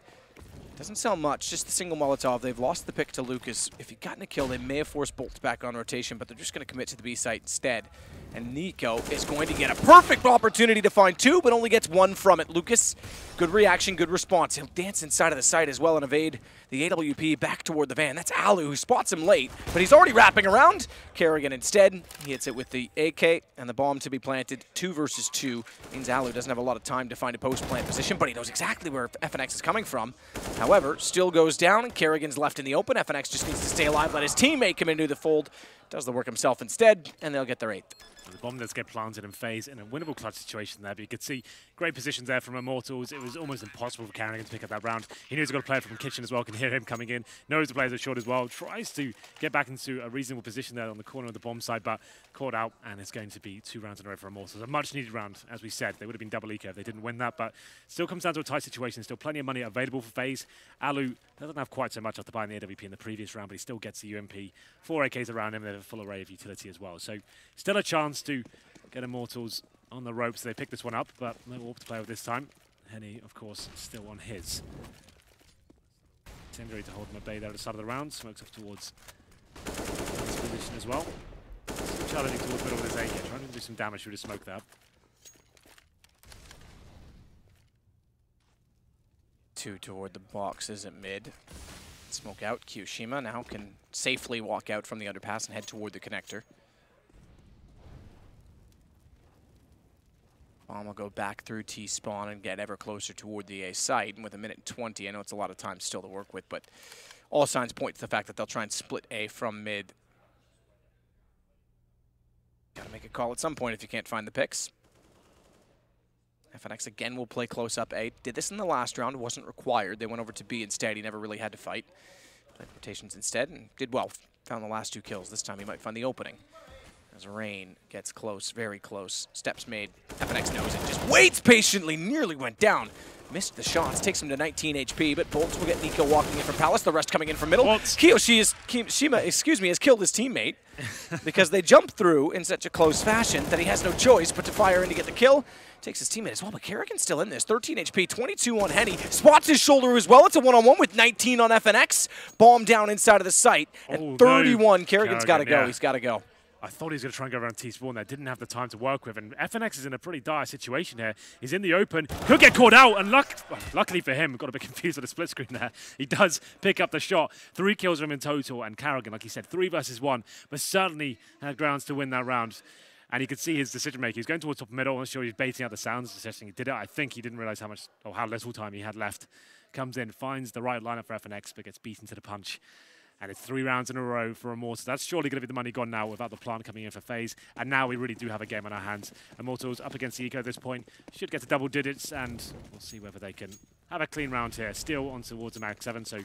doesn't sell much, just the single Molotov. They've lost the pick to Lucas. If he'd gotten a kill, they may have forced bolts back on rotation, but they're just going to commit to the B site instead. And Nico is going to get a perfect opportunity to find 2, but only gets 1 from it. Lucas, good reaction, good response. He'll dance inside of the site as well and evade the AWP back toward the van. That's Alu, who spots him late, but he's already wrapping around. Karrigan instead, he hits it with the AK and the bomb to be planted. 2 versus 2 means Alu doesn't have a lot of time to find a post-plant position, but he knows exactly where FNX is coming from. However, still goes down, and Karrigan's left in the open. FNX just needs to stay alive, let his teammate come into the fold. Does the work himself instead, and they'll get their 8th. The bomb does get planted in FaZe in a winnable clutch situation there, but you could see great positions there from Immortals. It was almost impossible for Karrigan to pick up that round. He knows he's got a player from Kitchen as well, can hear him coming in, knows the players are short as well, tries to get back into a reasonable position there on the corner of the bomb side, but caught out, and it's going to be 2 rounds in a row for Immortals. A much needed round, as we said. They would have been double eco if they didn't win that, but still comes down to a tight situation. Still plenty of money available for FaZe. Alu doesn't have quite so much after buying the AWP in the previous round, but he still gets the UMP. 4 AKs around him, they have a full array of utility as well. So still a chance to get Immortals on the ropes. They pick this one up, but no AWP to play with this time. Henny, of course, still on his. Incendiary to hold him at bay there at the start of the round. Smokes off towards his position as well. Still challenging towards middle with his AK, trying to do some damage through the smoke there. 2 toward the boxes at mid. Smoke out. Kiyoshima now can safely walk out from the underpass and head toward the connector. Bomb will go back through T-spawn and get ever closer toward the A site. And with 1:20, I know it's a lot of time still to work with, but all signs point to the fact that they'll try and split A from mid. Gotta make a call at some point if you can't find the picks. FNX again will play close up A. Did this in the last round, wasn't required. They went over to B instead. He never really had to fight. Played rotations instead and did well. Found the last 2 kills. This time he might find the opening. As Rain gets close, very close. Steps made. FNX knows it. Just waits patiently. Nearly went down. Missed the shots. Takes him to 19 HP, but Bolts will get Nico walking in from Palace. The rest coming in from middle. Kiyoshima has killed his teammate because they jumped through in such a close fashion that he has no choice but to fire in to get the kill. Takes his teammate as well, but Kerrigan's still in this. 13 HP, 22 on Henny. Spots his shoulder as well. It's a one-on-one with 19 on FNX. Bomb down inside of the site. And 31, Kerrigan's got to go. He's got to go. I thought he was going to try and go around T-spawn there. Didn't have the time to work with. And FNX is in a pretty dire situation here. He's in the open. Could get caught out. And luckily for him, got a bit confused with the split screen there. He does pick up the shot. 3 kills from him in total. And Kerrigan, like he said, 3 versus 1. But certainly had grounds to win that round. And you could see his decision making. He's going towards top middle. I'm sure he's baiting out the sounds, suggesting he did it. I think he didn't realize how much or how little time he had left. Comes in, finds the right lineup for FNX, but gets beaten to the punch. And it's 3 rounds in a row for Immortals. That's surely going to be the money gone now without the plant coming in for FaZe. And now we really do have a game on our hands. Immortals up against Eco at this point. Should get to double digits, and we'll see whether they can have a clean round here. Still on towards the Mag 7, so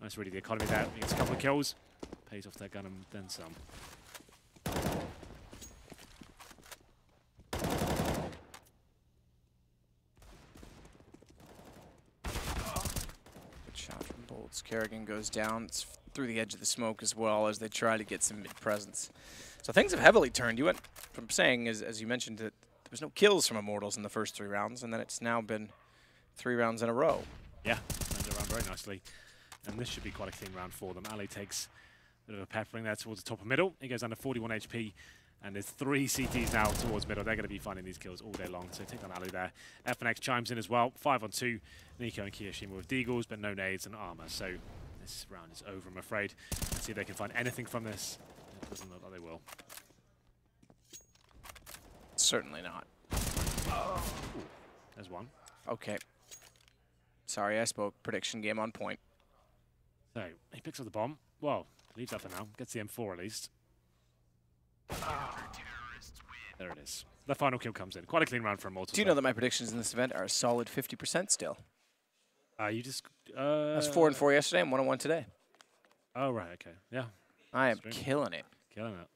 that's really the economy there. He gets a couple of kills. Pays off their gun and then some. Good shot from Bolts. Kerrigan goes down. It's through the edge of the smoke as well as they try to get some mid-presence. So things have heavily turned. You went from saying, as you mentioned, that there was no kills from Immortals in the first 3 rounds, and then it's now been 3 rounds in a row. Yeah, turned it around very nicely. And this should be quite a clean round for them. Ali takes a bit of a peppering there towards the top of middle. He goes under 41 HP, and there's 3 CTs now towards middle. They're going to be finding these kills all day long, so take down Ali there. FNX chimes in as well, 5 on 2. Nico and Kiyoshima with deagles, but no nades and armor. So this round is over, I'm afraid. Let's see if they can find anything from this. It doesn't look like they will. Certainly not. Ooh, there's one. Okay. Sorry, I spoke. Prediction game on point. So he picks up the bomb. Well, leaves that for now. Gets the M4 at least. There it is. The final kill comes in. Quite a clean round for Immortals. Do you know that my predictions in this event are a solid 50% still? You just... I was 4 and 4 yesterday and 1 and 1 today. Oh, right, okay. Yeah. I am killing it. Killing it.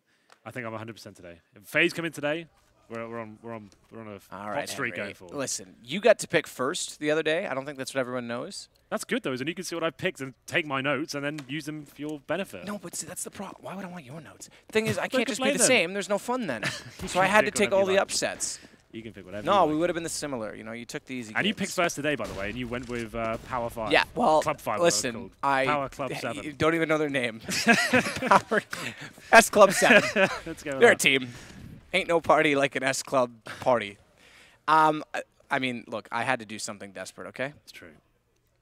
I think I'm 100% today. If FaZe come in today, we're on a hot streak going forward. Listen, you got to pick first the other day. I don't think that's what everyone knows. That's good, though, and you can see what I've picked and take my notes and then use them for your benefit. No, but see, that's the problem. Why would I want your notes? Thing is, I can't just be the same. There's no fun then. So I had to take all the upsets. You can pick whatever. No, we would have been the similar. You know, you took the easy. And you picked first today, by the way, and you went with Power 5. Yeah, well, Club 5. Listen, Power Club 7. Don't even know their name. Power S Club 7. Let's go. They're a team. Ain't no party like an S Club party. I mean, look, I had to do something desperate. Okay. It's true.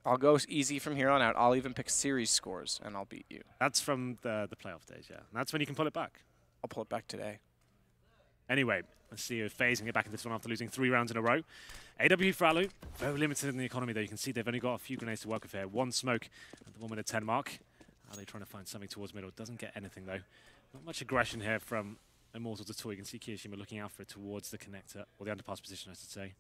I'll go easy from here on out. I'll even pick series scores, and I'll beat you. That's from the playoff days, yeah. And that's when you can pull it back. I'll pull it back today. Anyway, let's see if FaZe can get back into this one after losing 3 rounds in a row. AW for Alu, very limited in the economy, though. You can see they've only got a few grenades to work with here. 1 smoke at the 1 minute 10 mark. Alu trying to find something towards middle. Doesn't get anything, though. Not much aggression here from Immortals at all. You can see Kiyoshima looking out for it towards the connector, or the underpass position, I should say. And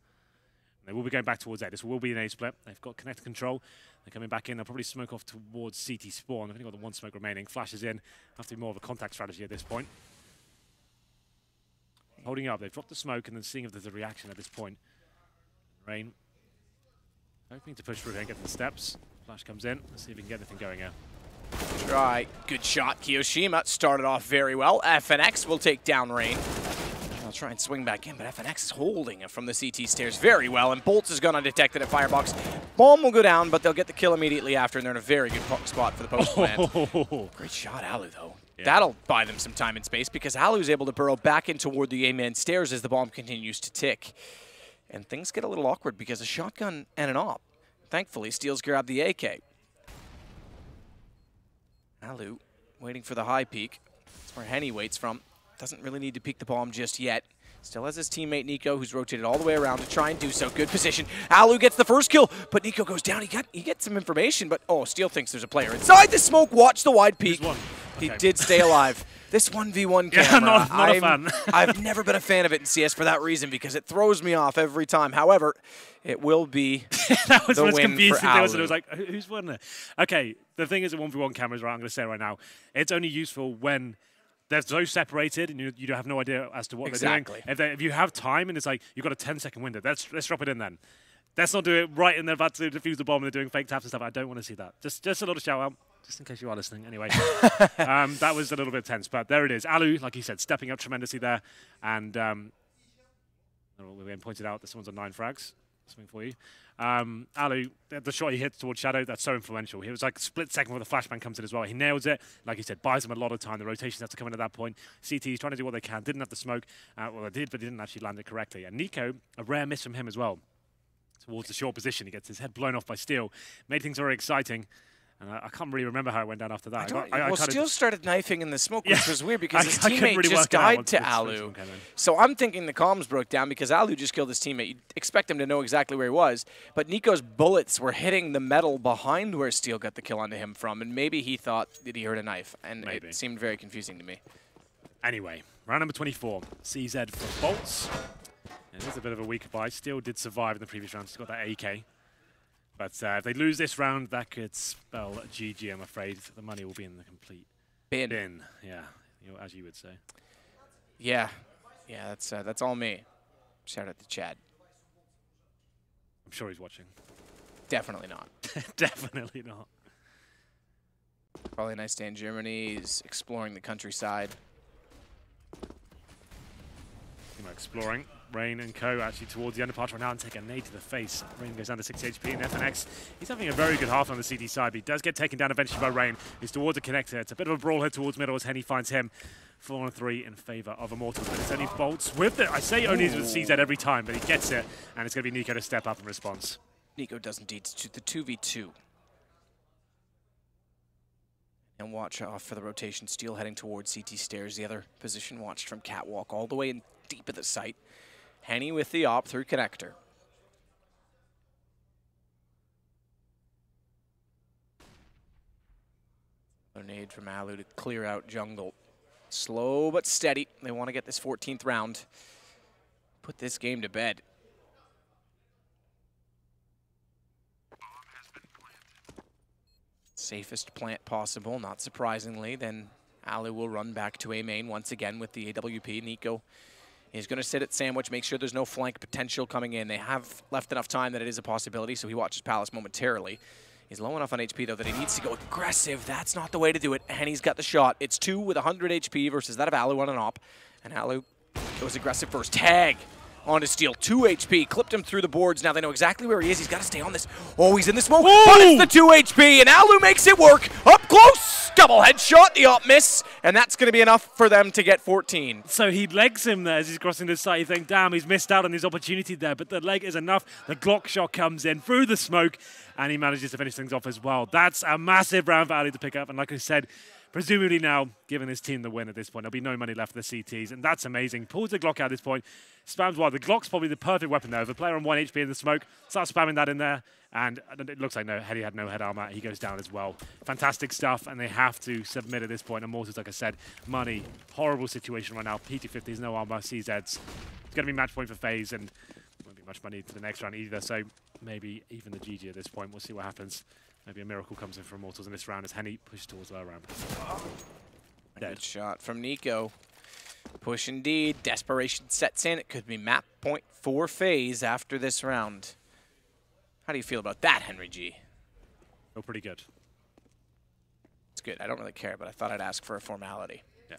they will be going back towards A. This will be an A split. They've got connector control. They're coming back in. They'll probably smoke off towards CT spawn. They've only got the 1 smoke remaining. Flashes in. Have to be more of a contact strategy at this point. Holding up. They've dropped the smoke and then seeing if there's a reaction at this point. Rain hoping to push through here and get to the steps. Flash comes in. Let's see if we can get anything going here. Try. Good shot. Kiyoshima started off very well. FNX will take down Rain. I'll try and swing back in, but FNX is holding it from the CT stairs very well, and Bolts is going undetected at Firebox. Bomb will go down, but they'll get the kill immediately after, and they're in a very good spot for the post plant. Great shot, Alu, though. Yeah. That'll buy them some time and space, because Alu's able to burrow back in toward the A-man stairs as the bomb continues to tick. And things get a little awkward, because a shotgun and an op, thankfully, Steel's grabbed the AK. Alu waiting for the high peek. That's where Henny waits from. Doesn't really need to peek the bomb just yet. Still has his teammate Nico, who's rotated all the way around to try and do so. Good position. Alu gets the first kill, but Nico goes down. He gets some information, but oh, Steel thinks there's a player inside the smoke. Watch the wide peek. Okay. He did stay alive. This 1v1 camera, yeah, not a fan. I've never been a fan of it in CS for that reason, because it throws me off every time. However, it will be that was the what's win confusing. for Alu. It was like, who's won there? Okay, the thing is, the 1v1 cameras, right, I'm going to say right now, it's only useful when they're so separated and you have no idea as to what they're doing. If you have time and it's like, you've got a 10-second window, let's drop it in then. Let's not do it right and they're about to defuse the bomb and they're doing fake taps and stuff. I don't want to see that. Just a little shout out, just in case you are listening. Anyway, that was a little bit tense, but there it is. Alu, like he said, stepping up tremendously there. And we pointed out this one's on 9 frags. Something for you. Alu, the shot he hits towards Shadow, that's so influential. He was like a split second where the flashbang comes in as well. He nails it. Like he said, buys him a lot of time. The rotations have to come in at that point. CT is trying to do what they can. Didn't have the smoke. Well, they did, but didn't actually land it correctly. And Nico, a rare miss from him as well. Towards the short position. He gets his head blown off by Steel. Made things very exciting. And I can't really remember how it went down after that. Well, Steel started knifing in the smoke, which was weird because his teammate really just died to Alu. So I'm thinking the comms broke down because Alu just killed his teammate. You'd expect him to know exactly where he was. But Nico's bullets were hitting the metal behind where Steel got the kill onto him from. And maybe he thought that he heard a knife. And it seemed very confusing to me. Anyway, round number 24. CZ for Bolts. It is a bit of a weaker buy. Steel did survive in the previous round. He's got that AK. But if they lose this round, that could spell GG, I'm afraid. The money will be in the complete bin. Yeah, as you would say. Yeah, that's all me. Shout out to Chad. I'm sure he's watching. Definitely not. Definitely not. Probably a nice day in Germany. He's exploring the countryside. Exploring. Rain and Co. actually towards the underpass right now and take a nade to the face. Rain goes down to 60 HP, and FNX, he's having a very good half on the CT side, but he does get taken down eventually by Rain. He's towards a connector. It's a bit of a brawl here towards middle as Henny finds him. 4-on-3 in favor of Immortals, but it's only Bolts with it. I say only with CZ every time, but he gets it, and it's going to be Nico to step up in response. Nico does indeed to the 2v2. And watch off for the rotation. Steel heading towards CT stairs. The other position watched from Catwalk all the way in deep at the site. Henny with the op through connector. A nade from Alu to clear out jungle. Slow but steady. They want to get this 14th round. Put this game to bed. Safest plant possible, not surprisingly. Then Alu will run back to A main once again with the AWP. Nico is going to sit at Sandwich, make sure there's no flank potential coming in. They have left enough time that it is a possibility, so he watches Palace momentarily. He's low enough on HP, though, that he needs to go aggressive. That's not the way to do it, and he's got the shot. It's 2 with 100 HP versus that of Alu on an op, and Alu goes aggressive first. Tag onto Steel, 2 HP, clipped him through the boards. Now they know exactly where he is. He's got to stay on this. Oh, he's in the smoke, but it's the 2 HP, and Alu makes it work. Up close, double headshot, the op miss, and that's going to be enough for them to get 14. So he legs him there as he's crossing the site. You think, damn, he's missed out on his opportunity there, but the leg is enough. The Glock shot comes in through the smoke, and he manages to finish things off as well. That's a massive round for Alu to pick up, and like I said, presumably now, giving his team the win at this point. There'll be no money left for the CTs, and that's amazing. Pulls the Glock out at this point, spams wide. The Glock's probably the perfect weapon there. If a player on 1 HP in the smoke, starts spamming that in there, and it looks like Henny had no head armor. He goes down as well. Fantastic stuff, and they have to submit at this point. Immortals, like I said, money, horrible situation right now. PT50s, no armor, CZs. It's going to be match point for FaZe, and won't be much money to the next round either, so maybe even the GG at this point. We'll see what happens. Maybe a miracle comes in for Immortals in this round as Henny pushes towards lower ramp. Good shot from Nico. Push indeed. Desperation sets in. It could be map point for FaZe after this round. How do you feel about that, Henry G? Oh, pretty good. It's good. I don't really care, but I thought I'd ask for a formality. Yeah.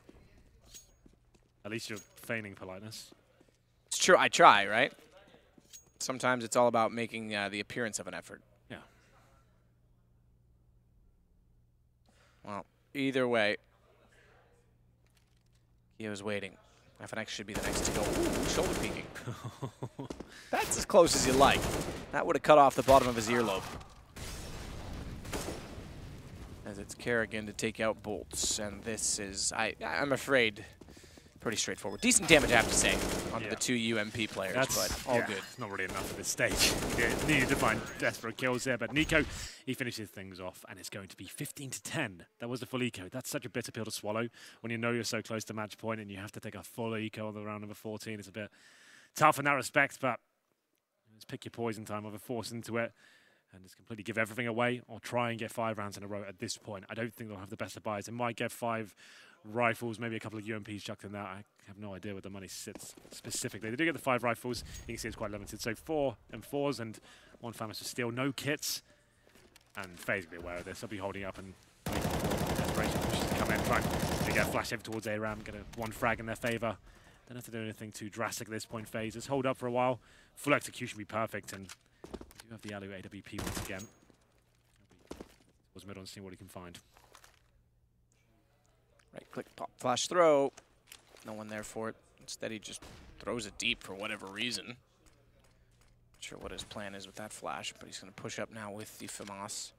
At least you're feigning politeness. It's true. I try, right? Sometimes it's all about making the appearance of an effort. Yeah. Well, either way, Kio's waiting. FNX should be the next to go. Ooh, shoulder peeking. That's as close as you like. That would have cut off the bottom of his earlobe. as it's Kerrigan to take out Bolts, and this is, I'm afraid, pretty straightforward. Decent damage, I have to say, onto the 2 UMP players, but all good. It's not really enough at this stage. He needed to find desperate kills there, but NiKo, he finishes things off, and it's going to be 15-10. That was the full eco. That's such a bitter pill to swallow when you know you're so close to match point and you have to take a full eco on the round number 14. It's a bit tough in that respect, but just pick your poison time, either force into it and just completely give everything away, or try and get 5 rounds in a row at this point. I don't think they'll have the best of buys. They might get 5 rifles, maybe a couple of UMPs chucked in there. I have no idea where the money sits specifically. They do get the 5 rifles. You can see it's quite limited. So 4 M4s and 1 FAMAS to steal. No kits. And FaZe will be aware of this. They'll be holding up and desperation pushes to come in. Trying to get a flash over towards ARAM, get a 1 frag in their favor. Don't have to do anything too drastic at this point. FaZe just hold up for a while. Full execution will be perfect. And we do have the Alu AWP once again. Was mid on seeing what he can find. Right click, pop, flash, throw. No one there for it. Instead, he just throws it deep for whatever reason. Not sure what his plan is with that flash, but he's going to push up now with the FAMAS.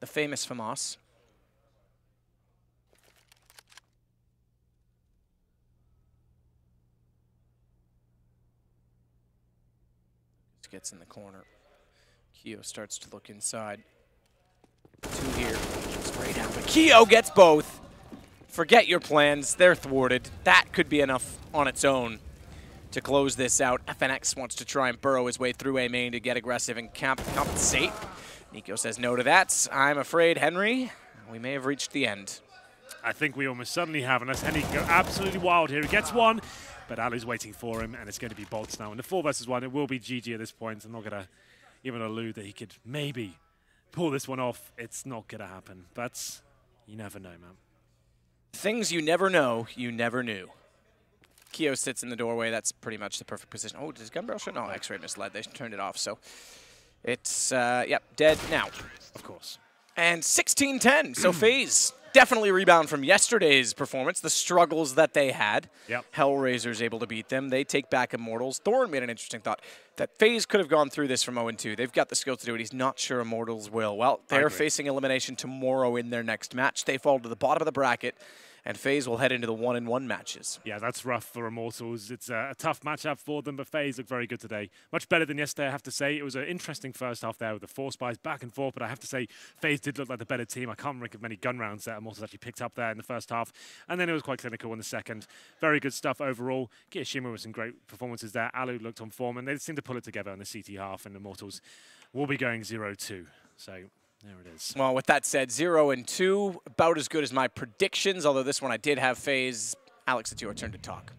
The famous FAMAS. Just gets in the corner. Keo starts to look inside. 2 here. Spray down, but Keo gets both. Forget your plans. They're thwarted. That could be enough on its own to close this out. FNX wants to try and burrow his way through A main to get aggressive and compensate. NiKo says no to that. I'm afraid, Henry, we may have reached the end. I think we almost suddenly have, unless Henry go absolutely wild here. He gets 1, but Alu's waiting for him, and it's going to be Bolts now. In the 4 versus 1, it will be GG at this point. I'm not going to even allude that he could maybe pull this one off. It's not going to happen, but you never know, man. Things you never know, you never knew. Keo sits in the doorway. That's pretty much the perfect position. Oh, does Gunbarrel show? No, X-Ray misled. They turned it off, so it's, yep, dead now. Of course. And 16-10, so FaZe definitely rebound from yesterday's performance, the struggles that they had. Yep. Hellraiser's able to beat them. They take back Immortals. Thorn made an interesting thought that FaZe could have gone through this from 0-2. They've got the skill to do it. He's not sure Immortals will. Well, they're facing elimination tomorrow in their next match. They fall to the bottom of the bracket, and FaZe will head into the 1-1 matches. Yeah, that's rough for Immortals. It's a tough matchup for them, but FaZe look very good today. Much better than yesterday, I have to say. It was an interesting first half there with the 4 spies back and forth, but I have to say FaZe did look like the better team. I can't think of many gun rounds that Immortals actually picked up there in the first half, and then it was quite clinical in the second. Very good stuff overall. Kiyoshima with some great performances there. Alu looked on form, and they seemed to pull it together in the CT half, and Immortals will be going 0-2. So there it is. Well, with that said, 0-2, about as good as my predictions, although this one I did have FaZe. Alex, it's your turn to talk.